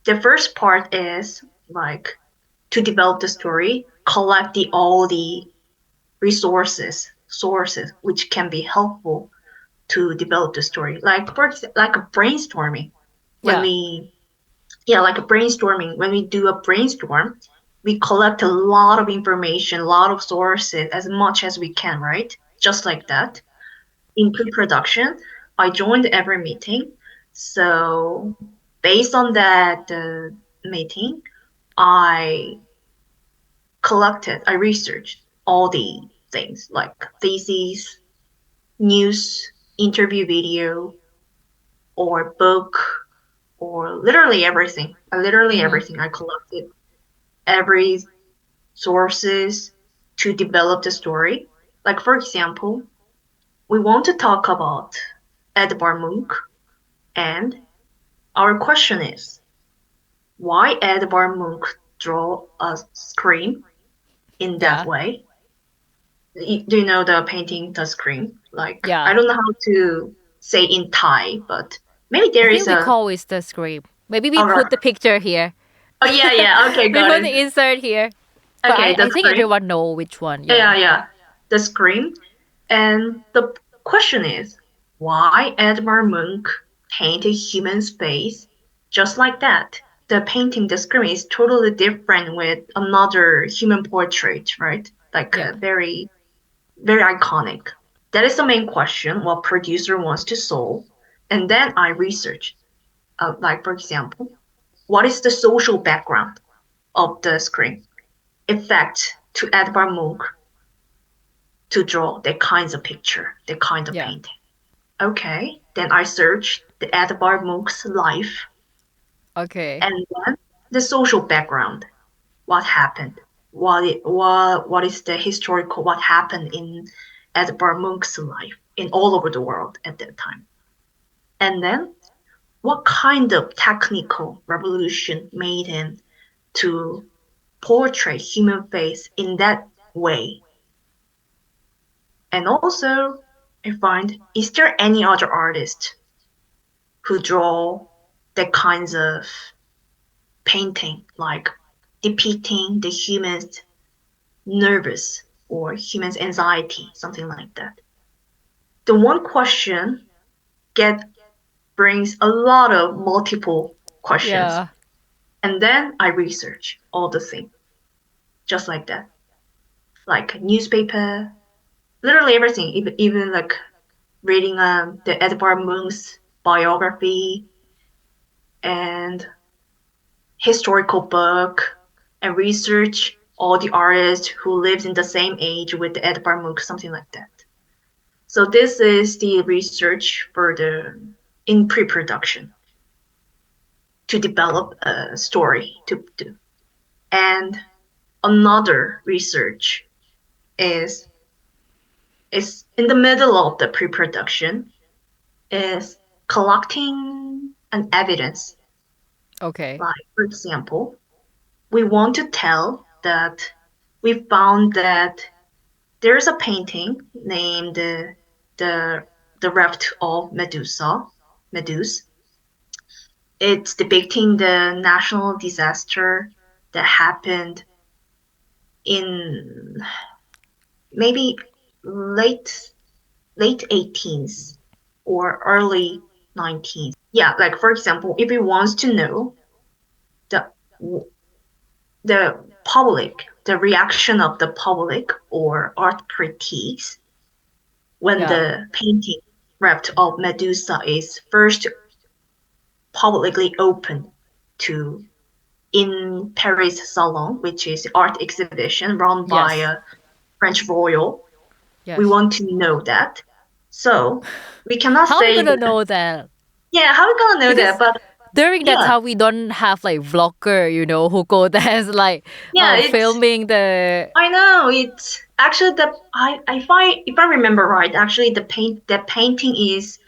The first part is like to develop the story, collect all the sources which can be helpful to develop the story. Like for example, like a brainstorming. When we do a brainstorm, we collect a lot of information, a lot of sources, as much as we can, right? Just like that. In pre-production, I joined every meeting. So based on that meeting, I researched all the things like theses, news, interview video, or book, or literally everything. Everything. I collected every sources to develop the story. Like for example, we want to talk about Edvard Munch, and our question is, why Edvard Munch draw a scream in that way? Do you know the painting, the scream? Like I don't know how to say in Thai, but maybe there is we call it the scream. Maybe we put the picture here. Oh yeah. Okay, got we it. put the insert here. But Okay, I think everyone know which one. Yeah. The scream. And the question is, why Edvard Munch painted human's face just like that? The painting, the scream is totally different with another human portrait, right? Like very, very iconic. That is the main question what producer wants to solve. And then I researched, like for example, what is the social background of the scream? Effect to Edvard Munch to draw that kinds of picture, that kind of painting. Okay, then I searched the Edvard Munch's life. Okay. And then the social background, what happened, what is the historical, what happened in Edvard Munch's life in all over the world at that time. And then what kind of technical revolution made him to portray human face in that way. And also, I find, is there any other artist who draw that kinds of painting, like depicting the human's nervous or human's anxiety, something like that? The one question brings a lot of multiple questions. Yeah. And then I research all the things, just like that. Like newspaper, literally everything, even like reading the Edvard Munch's biography and historical book, and research all the artists who lived in the same age with the Edvard Munch, something like that. So this is the research in pre-production to develop a story to do. And another research is in the middle of the pre-production, is collecting an evidence. Okay. Like, for example, we want to tell that we found that there's a painting named the Raft of Meduse. It's depicting the national disaster that happened in maybe late 18th or early 19th. Yeah, like for example, if we want to know the public, the reaction of the public or art critiques when the painting Raft of Medusa is first publicly open to in Paris Salon, which is art exhibition run by a French royal. Yes. We want to know that. So we cannot how say... How are we going to know that? Yeah, how are we going to know because that? But during that time, we don't have like vlogger, who go there like filming the... I know, it's actually I find, if I remember right, actually the painting is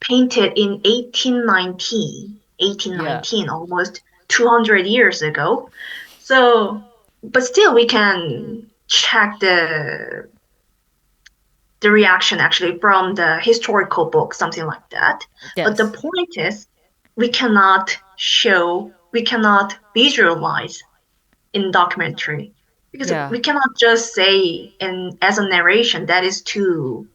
painted in 1819, almost 200 years ago. So, but still we can check the reaction actually from the historical book, something like that. Yes. But the point is, we cannot visualize in documentary, because we cannot just say as a narration. That is too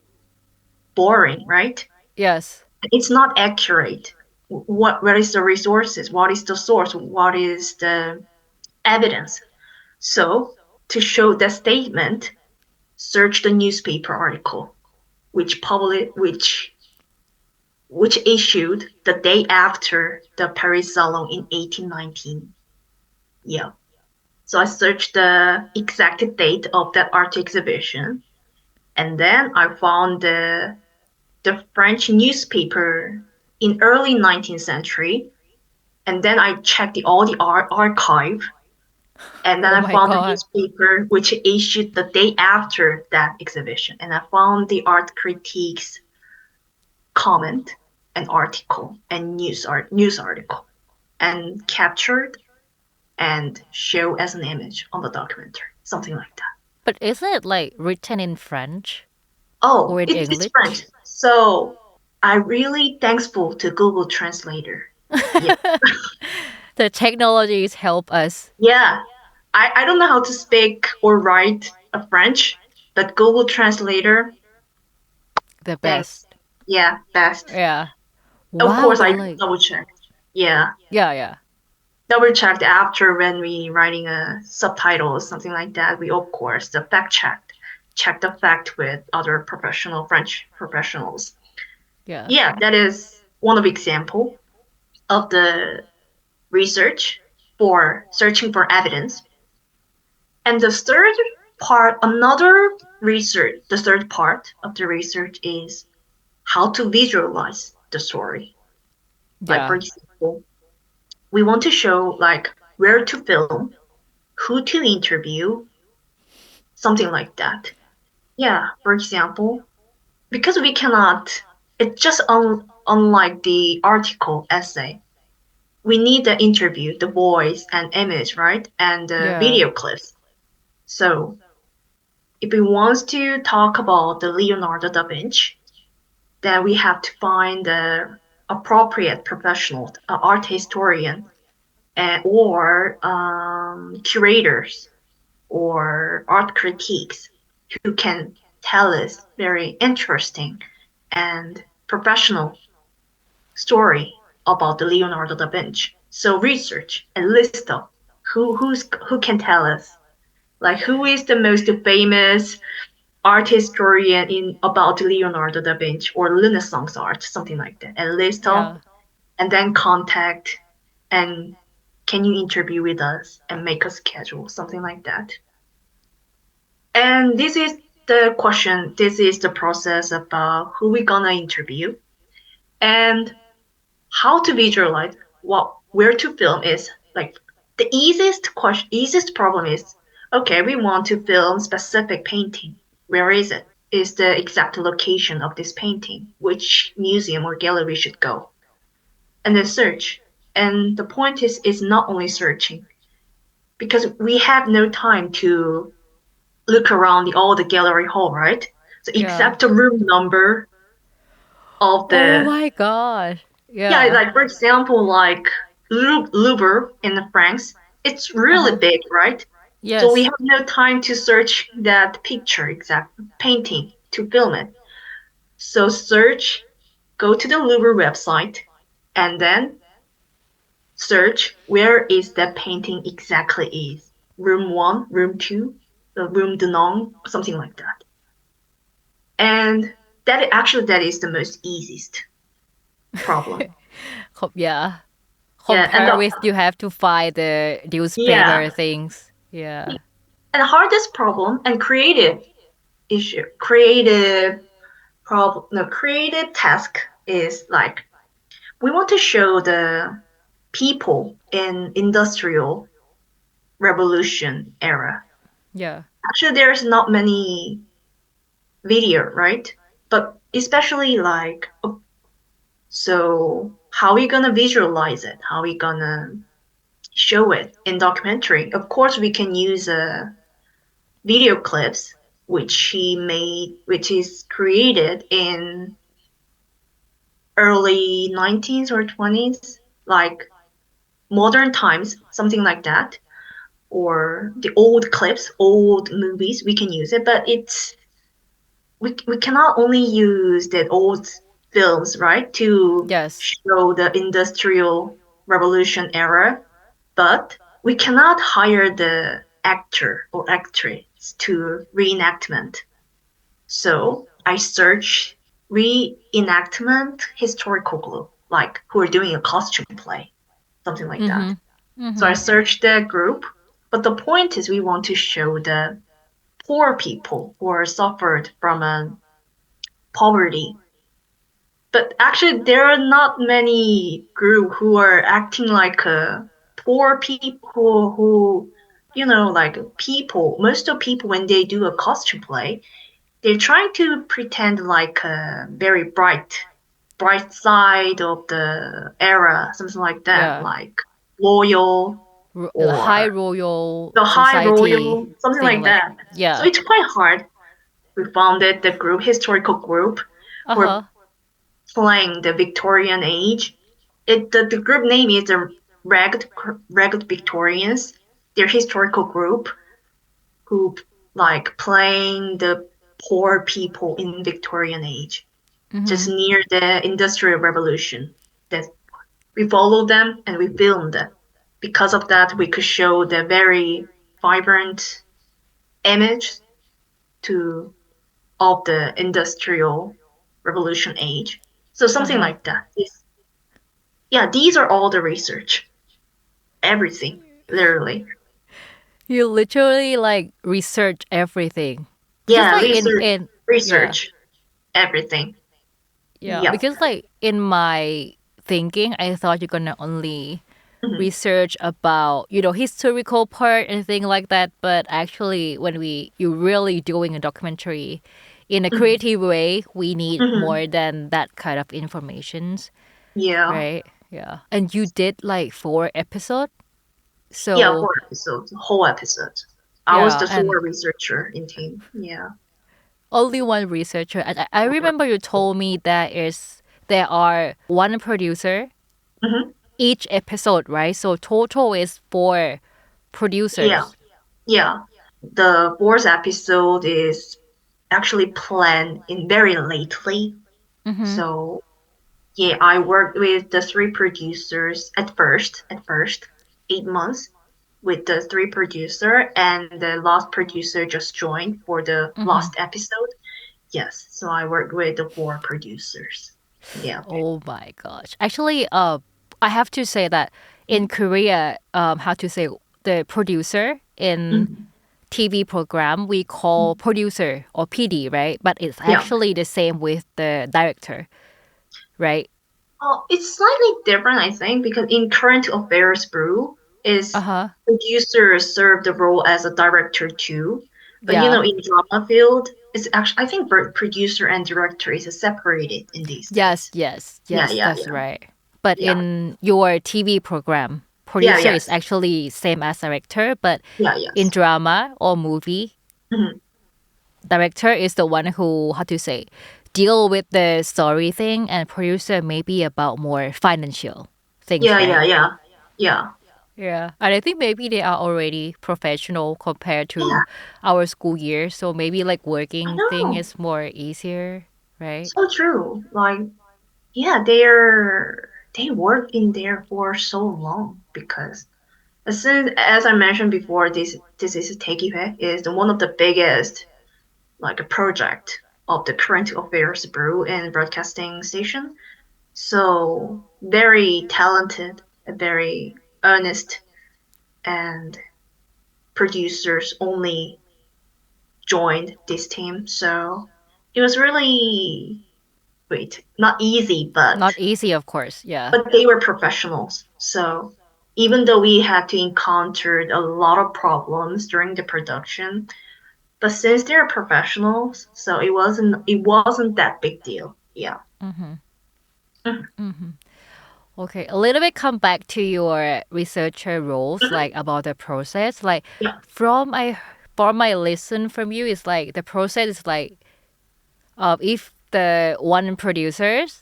boring, right? Yes. It's not accurate. Where is the resources? What is the source? What is the evidence? So to show the statement, search the newspaper article, which issued the day after the Paris Salon in 1819. Yeah. So I searched the exact date of that art exhibition, and then I found the French newspaper in early 19th century, and then I checked all the archive, and then I found the newspaper which issued the day after that exhibition, and I found the art critiques comment and article and news article, and captured and show as an image on the documentary, something like that. But is it like written in French? Oh, or in English? It's French. So I'm really thankful to Google Translator. Yeah. The technologies help us. Yeah. I don't know how to speak or write a French, but Google Translator, the best. Yeah, best. Yeah. Of course, I double checked. Yeah. Yeah. Double checked after when we writing a subtitle or something like that. We of course the check the fact with other French professionals. Yeah, that is one of example of the research for searching for evidence. And the third part of the research is how to visualize the story. Like for example, we want to show like where to film, who to interview, something like that. Yeah, for example, because we cannot, it's just unlike the article essay. We need the interview, the voice and image, right? And the video clips. So if we want to talk about the Leonardo da Vinci, then we have to find the appropriate professional, art historian, or curators or art critiques who can tell us very interesting and professional story about the Leonardo da Vinci. So research a list of who can tell us, like who is the most famous art historian in about Leonardo da Vinci or Renaissance art, something like that. A list of, and then contact, and can you interview with us and make a schedule, something like that. And this is the question, this is the process about who we're gonna interview and how to visualize where to film is like the easiest problem is, okay, we want to film specific painting. Where is it? Is the exact location of this painting? Which museum or gallery should go? And then search. And the point is not only searching, because we have no time to look around all the gallery hall, right? So exact room number of the. Oh my god. Yeah, like for example, like Louvre in France, it's really big, right? Yes. So we have no time to search that picture, exact painting to film it. So search, go to the Louvre website, and then search where is that painting exactly is. Room 1, room 2, the room de non, something like that. And that is the most easiest problem. Compare with you have to find the newspaper things. Yeah. And the hardest problem and creative task is like we want to show the people in industrial revolution era. Yeah. Actually, there's not many video, right? But especially like, so how are we gonna visualize it? How are we gonna show it in documentary? Of course, we can use video clips, which is created in early 19th or 20s, like modern times, something like that, or the old clips, old movies, we can use it, but we cannot only use the old films, right, to show the industrial revolution era, but we cannot hire the actor or actress to reenactment. So I search reenactment historical group, like who are doing a costume play, something like that. So I searched the group, but the point is we want to show the poor people who are suffered from poverty. But actually, there are not many group who are acting like poor people who, like people. Most of people, when they do a costume play, they're trying to pretend like a very bright side of the era, something like that, like royal. The high royal something like that. Yeah. So it's quite hard. We founded the group, historical group, for playing the Victorian age. The group name is the Ragged Victorians. They're historical group who like playing the poor people in Victorian age, just near the Industrial Revolution. That we followed them and we filmed them. Because of that, we could show the very vibrant image of the Industrial Revolution age. So something like that. These are all the research. Everything, literally. You literally like research everything. Research everything. Yeah, because like in my thinking, I thought you're gonna only research about historical part and things like that, but actually when you're really doing a documentary in a creative way, we need more than that kind of informations. Yeah. Right? Yeah. And you did like 4 episodes? So 4 episodes, whole episode. I was the sole researcher in team. Yeah. Only one researcher. And I remember you told me there are one producer each episode, right? So total is 4 producers. Yeah. The 4th episode is actually planned in very lately. So yeah, I worked with the 3 producers at first, 8 months with the 3 producer, and the last producer just joined for the last episode. Yes, so I worked with the 4 producers. Yeah. Oh my gosh. Actually, I have to say that in Korea, how to say the producer in TV program, we call producer or PD, right? But it's actually the same with the director, right? It's slightly different, I think, because in current affairs brew, producers serve the role as a director too. But in drama field, it's actually, I think producer and director is separated in these days. Yes, that's right. But in your TV program, producer is actually same as director, but in drama or movie, director is the one who, how to say, deal with the story thing, and producer may be about more financial things, right? Yeah, and I think maybe they are already professional compared to our school year, so maybe like working thing is more easier, right? So true. Like, they work in there for so long because as I mentioned before, this is Takeipe is one of the biggest like a project of the current affairs bureau and broadcasting station. So very talented, very earnest, and producers only joined this team. So it was really not easy, but not easy, of course. Yeah. But they were professionals. So even though we had to encounter a lot of problems during the production, but since they're professionals, so it wasn't that big deal. Yeah. Okay, a little bit come back to your researcher roles, like about the process. Like from my listen from you is like the process is like if the one producers,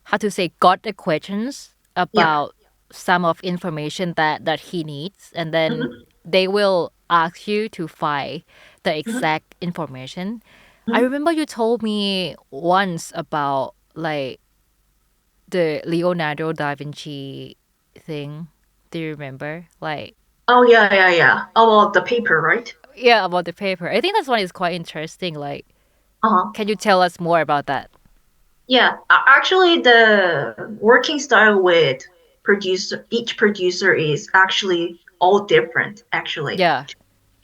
how to say, got the questions about some of information that he needs, and then they will ask you to find the exact information. I remember you told me once about like the Leonardo da Vinci thing. Do you remember? Like, About the paper, right? Yeah, about the paper. I think this one is quite interesting. Like, can you tell us more about that? Yeah, actually, the working style with each producer is actually all different, actually. Yeah.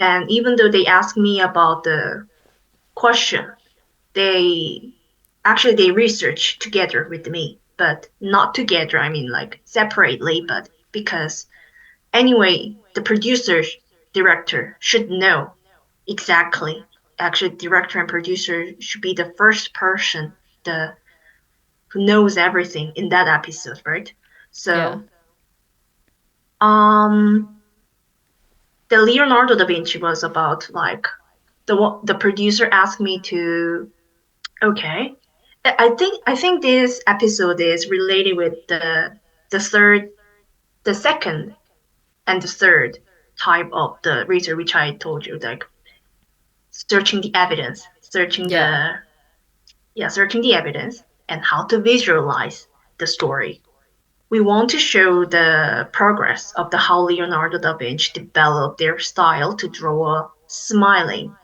And even though they ask me about the question, they research together with me, but not together. I mean, like separately, but because anyway, the producer, director should know exactly. Actually, director and producer should be the first person who knows everything in that episode, right? So, the Leonardo da Vinci was about like the producer asked me to, okay, I think this episode is related with the second and the third type of the research which I told you, like searching the evidence, searching the evidence and how to visualize the story. We want to show the progress of how Leonardo da Vinci developed their style to draw a smiling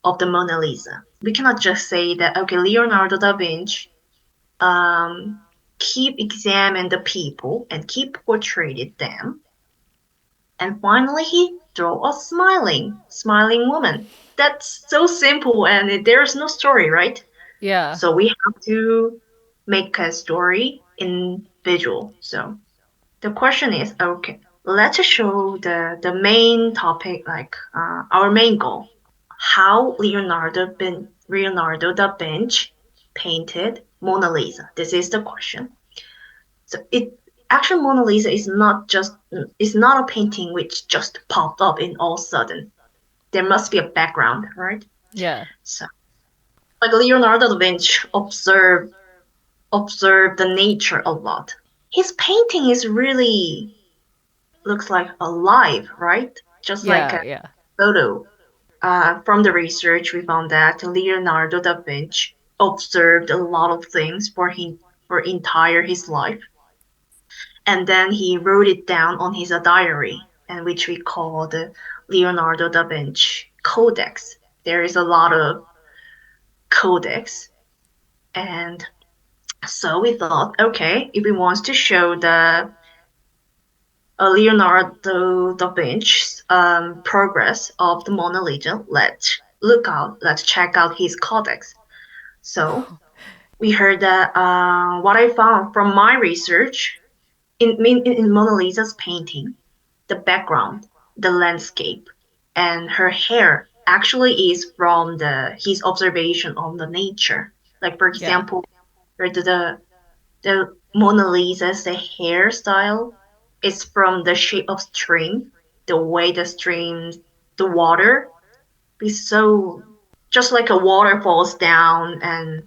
of the Mona Lisa. We cannot just say that, okay, Leonardo da Vinci keep examine the people and keep portrayed them. And finally, he draw a smiling woman. That's so simple and there's no story, right? Yeah. So we have to make a story in visual. So the question is, okay, let's show the main topic, like our main goal, how Leonardo da Vinci painted Mona Lisa. This is the question. So actually Mona Lisa is not a painting which just popped up in all sudden. There must be a background, right? Yeah. So like Leonardo da Vinci observed the nature a lot. His painting is really looks like alive, right? Just like a photo. From the research, we found that Leonardo da Vinci observed a lot of things for entire his life, and then he wrote it down on his diary, and which we call the Leonardo da Vinci Codex. There is a lot of codex, and so we thought, okay, if we want to show the Leonardo da Vinci's progress of the Mona Lisa, let's check out his codex. So we heard that what I found from my research in Mona Lisa's painting, the background, the landscape, and her hair actually is from his observation of the nature. Like for example, the Mona Lisa's hairstyle is from the shape of stream, the way the water is so just like a water falls down and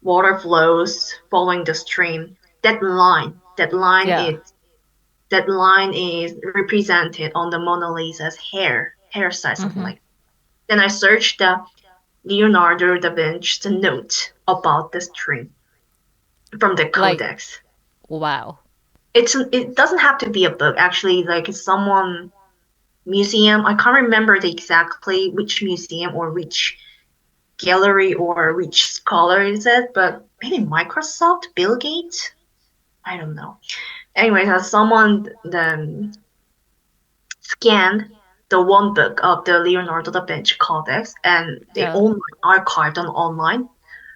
water flows following the stream. That line is represented on the Mona Lisa's hairstyle, something like that. Then I searched the Leonardo da Vinci's note about the stream from the codex. Wow. It doesn't have to be a book, actually. Like someone museum, I can't remember exactly which museum or which gallery or which scholar is it, but maybe Microsoft, Bill Gates, I don't know. Anyways, someone scanned the one book of the Leonardo da Vinci Codex, and they only archived on online.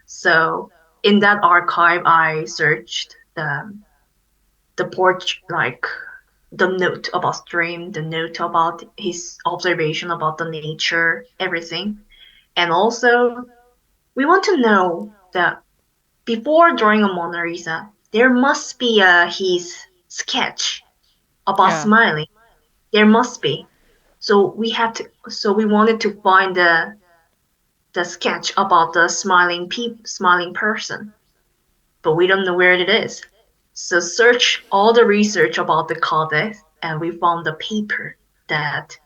So in that archive, I searched the porch, like the note about stream, the note about his observation about the nature, everything. And also, we want to know that before drawing a Mona Lisa, there must be his sketch about smiling. There must be. So we wanted to find the sketch about the smiling person, but we don't know where it is. So search all the research about the codex, and we found the paper that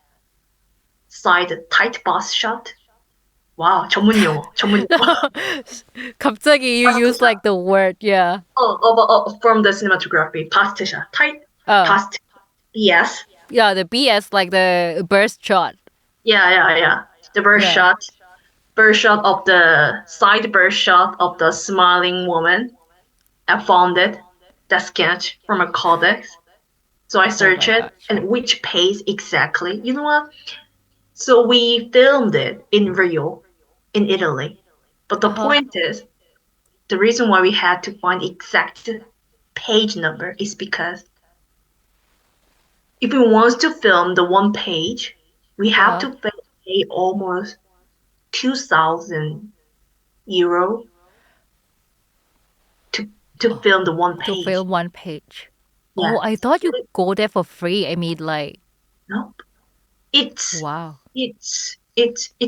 cited tight bust shot. Wow, 전문 용어. 갑자기 you use like the word, from the cinematography, past shot, tight, past, BS. Yeah, the BS, like the burst shot. Yeah. The burst shot of the side burst shot of the smiling woman. I found it, that sketch from a codex. So I searched it, and which page exactly. You know what? So we filmed it in Rio, in Italy. But the point is, the reason why we had to find exact page number is because if we want to film the one page, we have to pay almost 2,000 euro to film the one page. To film one page. Yeah. Oh, I thought you go there for free. I mean, like. Nope. It's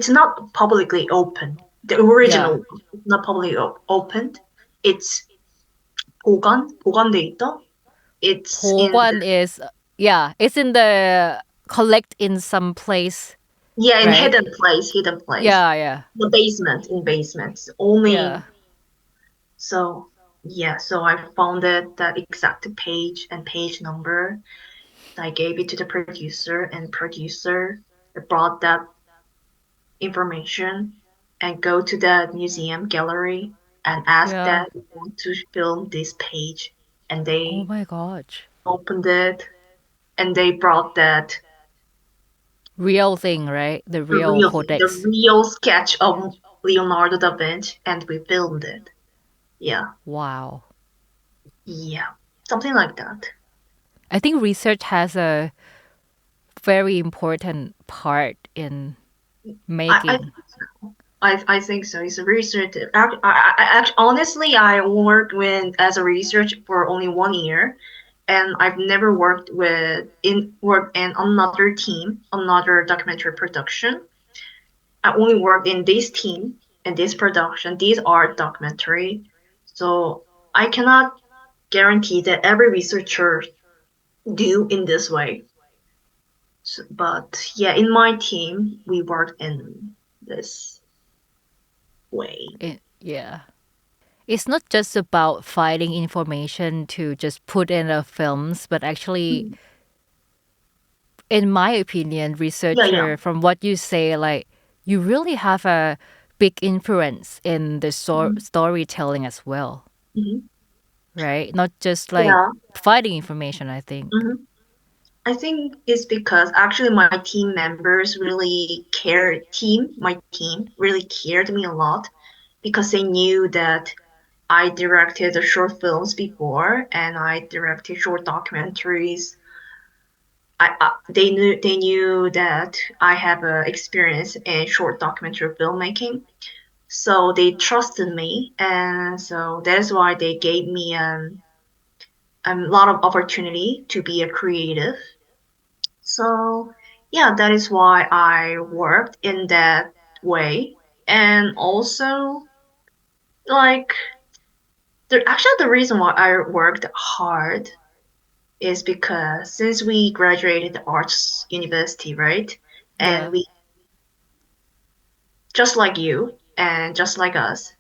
not publicly open. The original is not publicly opened. It's 보관돼 있다. It's it's in the collect in some place. Yeah, in hidden place. Yeah. The basement, in basements only. Yeah. So I found that exact page and page number. I gave it to the producer, and producer brought that information and go to the museum gallery and ask that we want to film this page, and they oh my gosh, opened it, and they brought that real thing, right? The real codex, the real sketch of Leonardo da Vinci, and we filmed it. Yeah. Wow. Yeah, something like that. I think research has a very important part in making. I think so. It's a research. Honestly, I worked as a research for only 1 year, and I've never worked in another team, another documentary production. I only worked in this team and this production, this art documentary. So I cannot guarantee that every researcher do in this way. So, but yeah, in my team, we work in this way. Yeah. It's not just about finding information to just put in the films, but actually, in my opinion, researcher, from what you say, like you really have a big influence in the storytelling as well. Right? Not just like finding information, I think. I think it's because actually my team members really my team really cared me a lot because they knew that I directed the short films before and I directed short documentaries. They knew that I have experience in short documentary filmmaking. So they trusted me, and so that is why they gave me a lot of opportunity to be a creative. So yeah, that is why I worked in that way. And also, like, the reason why I worked hard is because since we graduated the arts university, right? And we, just like you and just like us,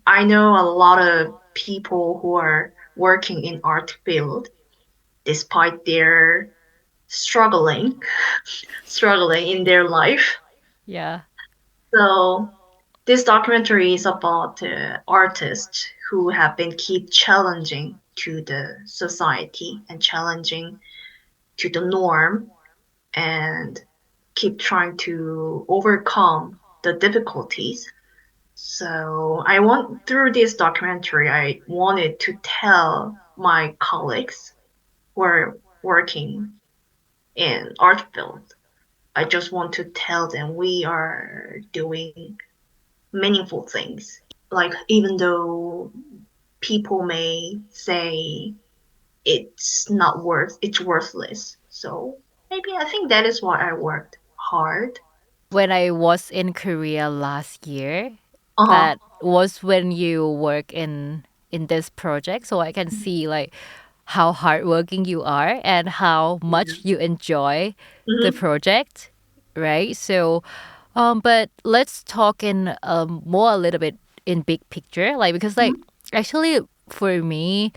I know a lot of people who are working in art field despite their struggling in their life. Yeah. So this documentary is about artists who have been keep challenging to the society and challenging to the norm and keep trying to overcome the difficulties. So through this documentary, I wanted to tell my colleagues who are working in art field. I just want to tell them we are doing meaningful things. Like even though people may say it's worthless. So maybe I think that is why I worked hard. When I was in Korea last year, that was when you work in this project, so I can see like how hardworking you are and how much you enjoy the project, right? So, but let's talk in more a little bit in big picture, like because like actually for me,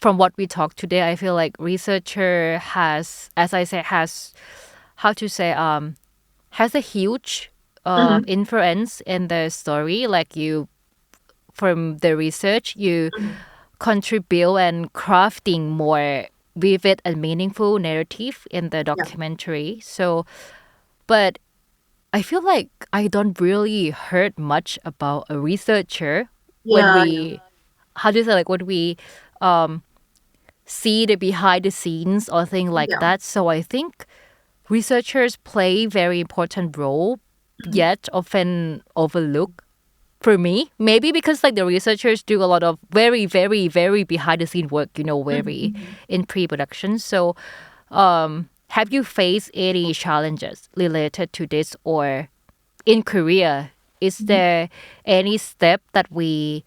from what we talked today, I feel like researcher has, as I said, has how to say has a huge influence in the story. Like you, from the research, you contribute and crafting more vivid and meaningful narrative in the documentary. So, but I feel like I don't really heard much about a researcher when we, how do you say, like when we see the behind the scenes or thing like that. So I think researchers play very important role, yet often overlooked for me. Maybe because like the researchers do a lot of very, very, very behind the scene work, very in pre-production. So have you faced any challenges related to this, or in Korea, is there any step that we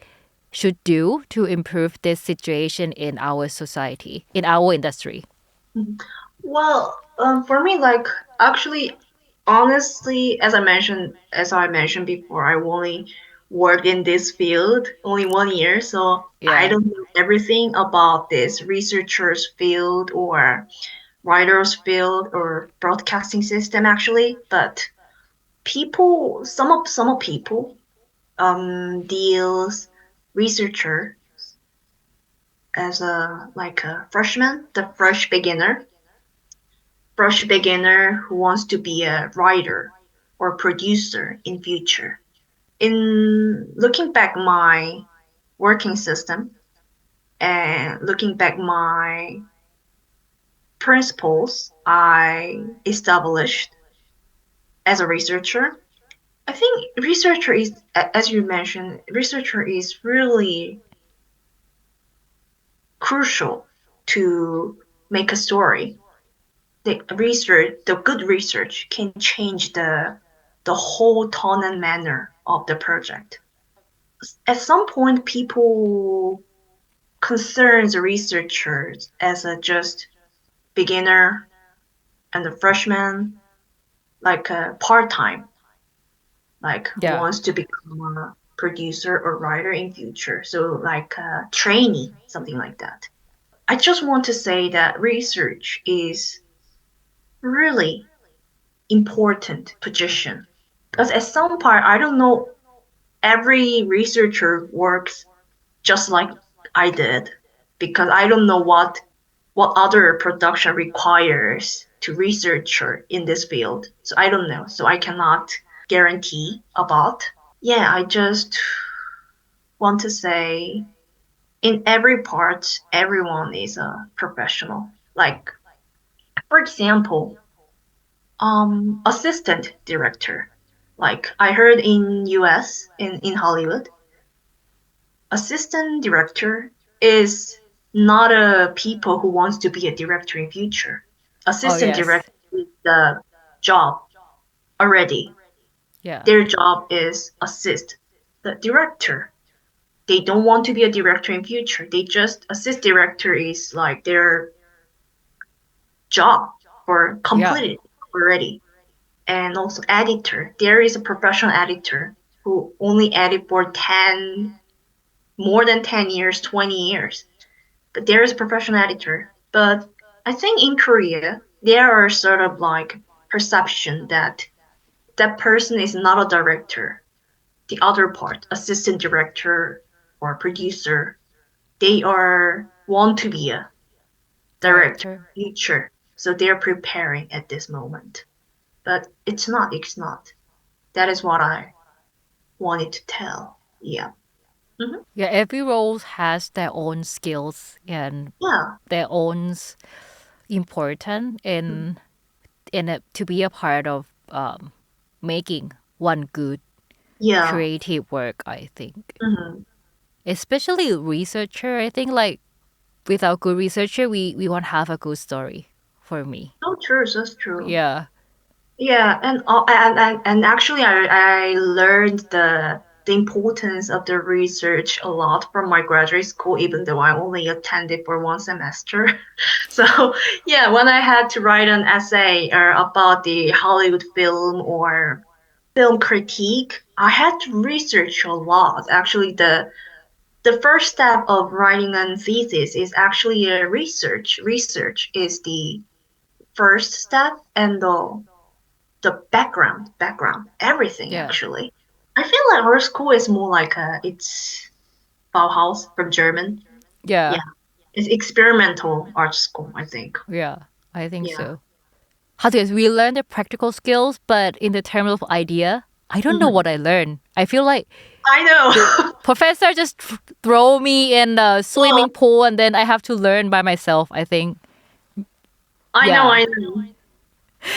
should do to improve this situation in our society, in our industry? Well, for me, like actually, honestly, as I mentioned before, I only worked in this field only 1 year, so I don't know everything about this researchers field or writers field or broadcasting system actually. But some of people deals researcher as a freshman, the fresh beginner who wants to be a writer or producer in future. In looking back my working system and looking back my principles I established as a researcher. I think researcher is, as you mentioned, researcher is really crucial to make a story. The good research can change the whole tone and manner of the project. At some point, people concern the researchers as a just beginner and a freshman, like a part-time, like who wants to become a producer or writer in future. So like a trainee, something like that. I just want to say that research is really important position, because at some part, I don't know, every researcher works just like I did, because I don't know what other production requires to researcher in this field. So I don't know. So I cannot guarantee about. Yeah, I just want to say in every part, everyone is a professional. Like, for example, assistant director. Like I heard in US, in Hollywood, assistant director is not a people who wants to be a director in future. Assistant director is the job already. Yeah. Their job is assist the director. They don't want to be a director in future. They just assist director is like their job or completed already. And also editor. There is a professional editor who only edit for more than 10 years, 20 years. But there is a professional editor. But I think in Korea, there are sort of like perception that that person is not a director. The other part, assistant director or producer, they want to be a director in future. So they're preparing at this moment. But it's not. That is what I wanted to tell. Yeah. Mm-hmm. Yeah, every role has their own skills and their own importance in to be a part of making one good creative work, I think. Mm-hmm. Especially researcher, I think like without good researcher, we won't have a good story for me. So true. That's true. Yeah. Yeah, and actually, I learned the importance of the research a lot from my graduate school, even though I only attended for one semester. So yeah, when I had to write an essay about the Hollywood film or film critique, I had to research a lot. Actually, the first step of writing a thesis is actually a research. Research is the first step, and the background, everything actually. I feel like our school is more like it's Bauhaus from German. Yeah. It's experimental art school, I think. Yeah, I think so. How do we learn the practical skills, but in the terms of idea, I don't know what I learned. I feel like I know. professor just throw me in the swimming pool and then I have to learn by myself, I think. I know.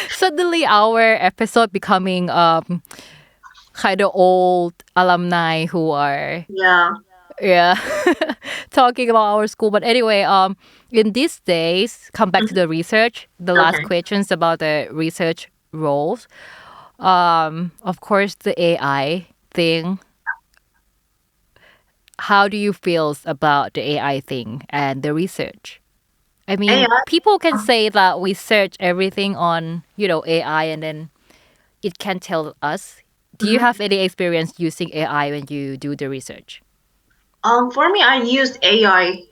Suddenly our episode becoming kind of old alumni who are talking about our school. But anyway, in these days, come back to the research, the last questions about the research roles. Of course, the AI thing. How do you feel about the AI thing and the research? I mean, AI? People can say that we search everything on, AI and then it can tell us. Do you have any experience using AI when you do the research? For me, I used AI,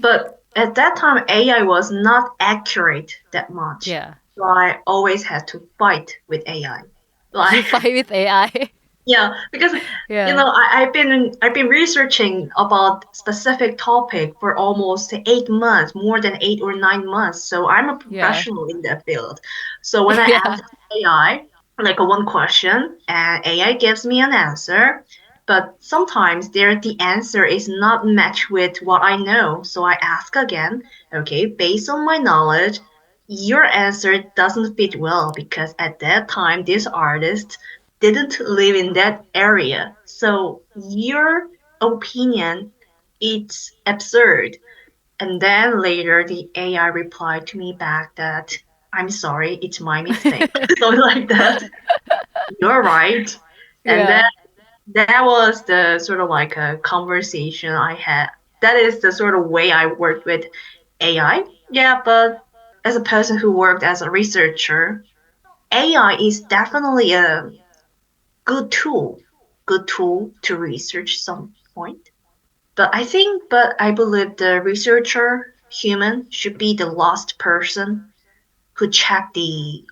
but at that time, AI was not accurate that much. Yeah. So I always had to fight with AI. You fight with AI? Yeah, because I've been researching about specific topic for almost 8 months, more than 8 or 9 months. So I'm a professional in that field. So when I ask AI like one question, and AI gives me an answer, but sometimes the answer is not matched with what I know. So I ask again, okay, based on my knowledge, your answer doesn't fit well because at that time this artist didn't live in that area. So your opinion it's absurd. And then later the AI replied to me back that I'm sorry, it's my mistake. Something like that. You're right. And then that was the sort of like a conversation I had. That is the sort of way I worked with AI. Yeah, but as a person who worked as a researcher, AI is definitely a good tool, to research some point. But I believe the researcher, human, should be the last person who check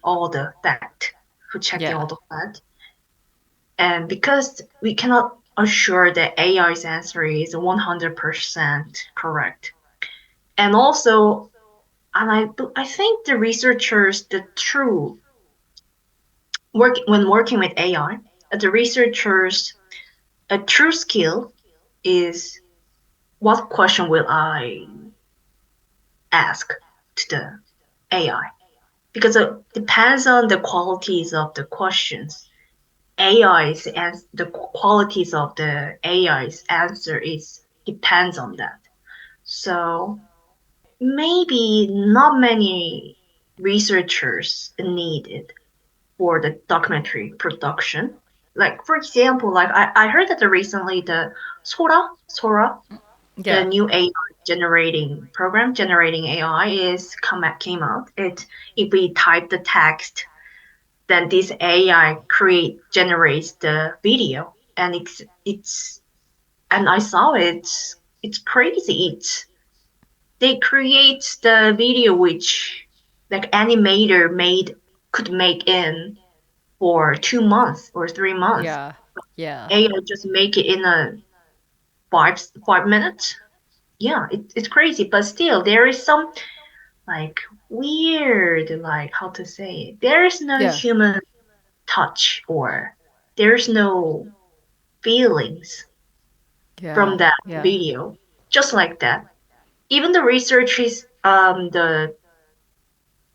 all the fact, And because we cannot assure that AI's answer is 100% correct. And also, I think the researchers, when working with AI, the researchers, a true skill is what question will I ask to the AI? Because it depends on the qualities of the questions. The qualities of the AI's answer depends on that. So maybe not many researchers needed for the documentary production. Like for example, like I heard that recently the Sora, the new AI generating AI came out. If we type the text, then this AI generates the video, and and I saw it's crazy. They create the video which like animator could make in for 2 months or 3 months. AI just make it in a 5 minutes. Yeah, it's crazy, but still there is some like weird, like how to say it. There is no human touch or there's no feelings from that video, just like that. Even the research is the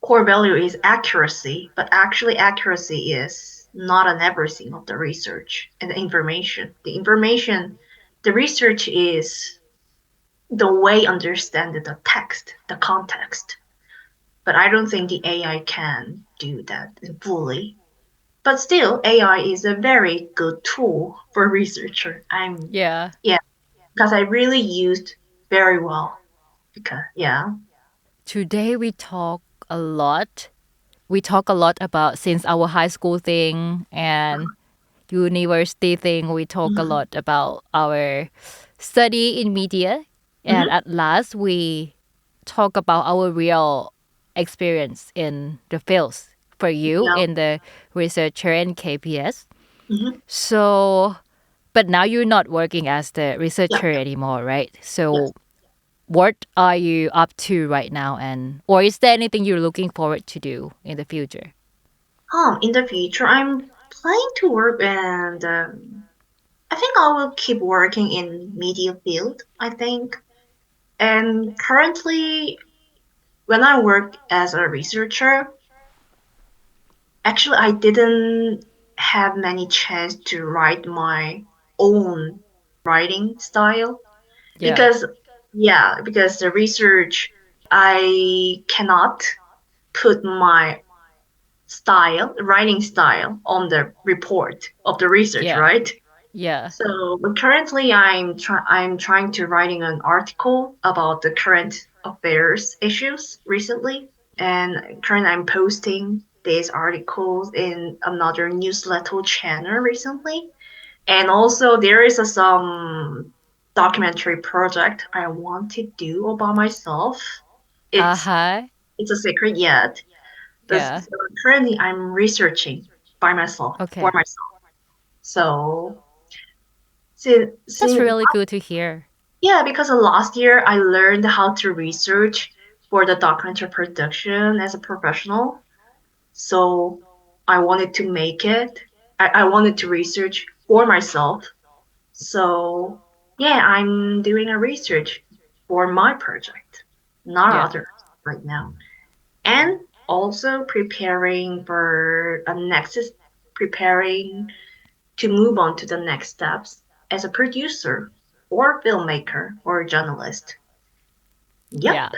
core value is accuracy, but actually accuracy is not on everything of the research and the information. The research is the way understand the text, the context. But I don't think the AI can do that fully. But still, AI is a very good tool for a researcher. Because I really used very well. Today we talk a lot. We talk a lot about since our high school thing and university thing. We talk a lot about our study in media. And at last, we talk about our real experience in the fields for you in the researcher in KBS. So, but now you're not working as the researcher anymore, right? So what are you up to right now? Or is there anything you're looking forward to do in the future? In the future, I'm planning to work and I think I will keep working in media field, I think. And currently, when I work as a researcher, actually I didn't have many chance to write my own writing style because the research I cannot put my writing style on the report of the research, right? So currently I'm trying to writing an article about the current affairs issues recently, and currently I'm posting these articles in another newsletter channel recently. And also there is some documentary project I want to do about myself. It's a secret yet. So currently I'm researching by myself for myself. So that's really good to hear. Yeah, because last year I learned how to research for the documentary production as a professional. So I wanted to make it. I wanted to research for myself. So yeah, I'm doing a research for my project, not others right now. and also preparing to move on to the next steps as a producer or filmmaker or a journalist. Yep. Yeah.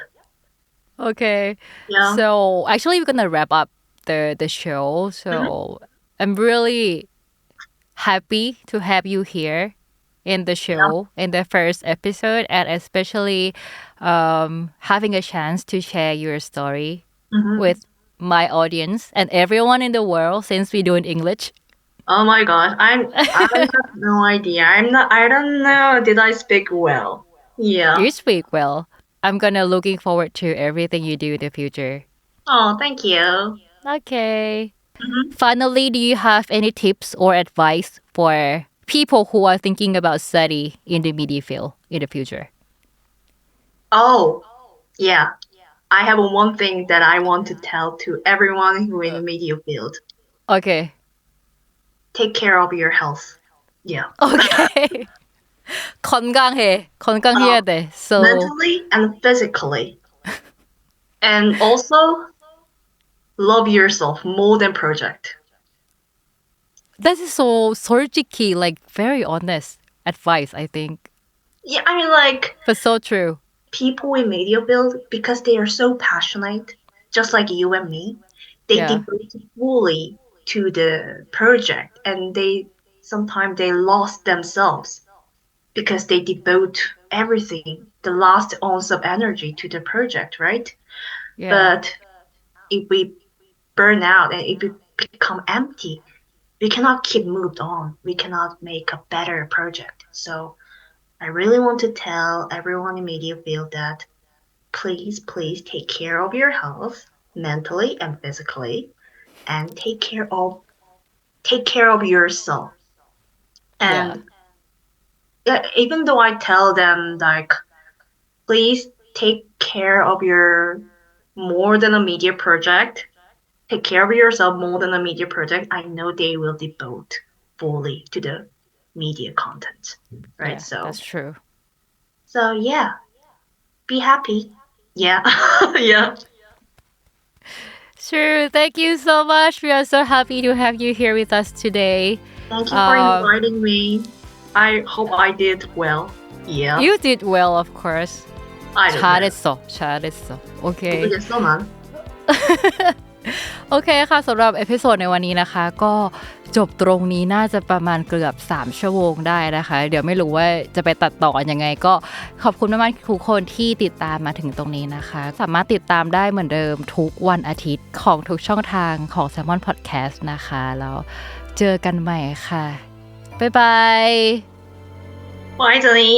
Okay. Yeah. So actually we're gonna wrap up the show. So I'm really happy to have you here in the show in the first episode, and especially having a chance to share your story with my audience and everyone in the world since we do in English. Oh my gosh, I have no idea. I don't know. Did I speak well? Yeah. You speak well. I'm gonna looking forward to everything you do in the future. Oh, thank you. Okay. Finally, do you have any tips or advice for people who are thinking about study in the media field in the future? Oh, yeah. I have one thing that I want to tell to everyone who in the media field. Okay. Take care of your health. Yeah. Okay. 건강해야 돼. So mentally and physically. And also love yourself more than project. That is so 솔직히, like very honest advice, I think. Yeah, I mean like But so true. people in media field, because they are so passionate, just like you and me, they devote fully to the project, and sometimes they lost themselves because they devote everything, the last ounce of energy to the project, right? Yeah. But if we burn out and if we become empty, we cannot keep moved on. We cannot make a better project. So I really want to tell everyone in media field that please take care of your health mentally and physically, and take care of yourself. And even though I tell them like please take care of your more than a media project, take care of yourself more than a media project, I know they will devote fully to the media content, right? Yeah, that's true. So yeah, be happy. Yeah. Yeah. Sure. Thank you so much. We are so happy to have you here with us today. Thank you for inviting me. I hope I did well. Yeah. You did well, of course. I don't know. 잘했어. Okay. 모르겠어 난. โอเคค่ะสำหรับเอพิโซดในวันนี้นะคะก็จบตรงนี้น่าจะประมาณเกือบ3ชั่วโมงได้นะคะเดี๋ยวไม่รู้ว่าจะไปตัดต่อยังไงก็ขอบคุณมากๆทุกคนที่ติดตามมาถึงตรงนี้นะคะสามารถติดตามได้เหมือนเดิมทุกวันอาทิตย์ของทุกช่องทางของ Salmon Podcast นะคะแล้วเจอกันใหม่ค่ะบ๊ายบาย Bye, Jenny.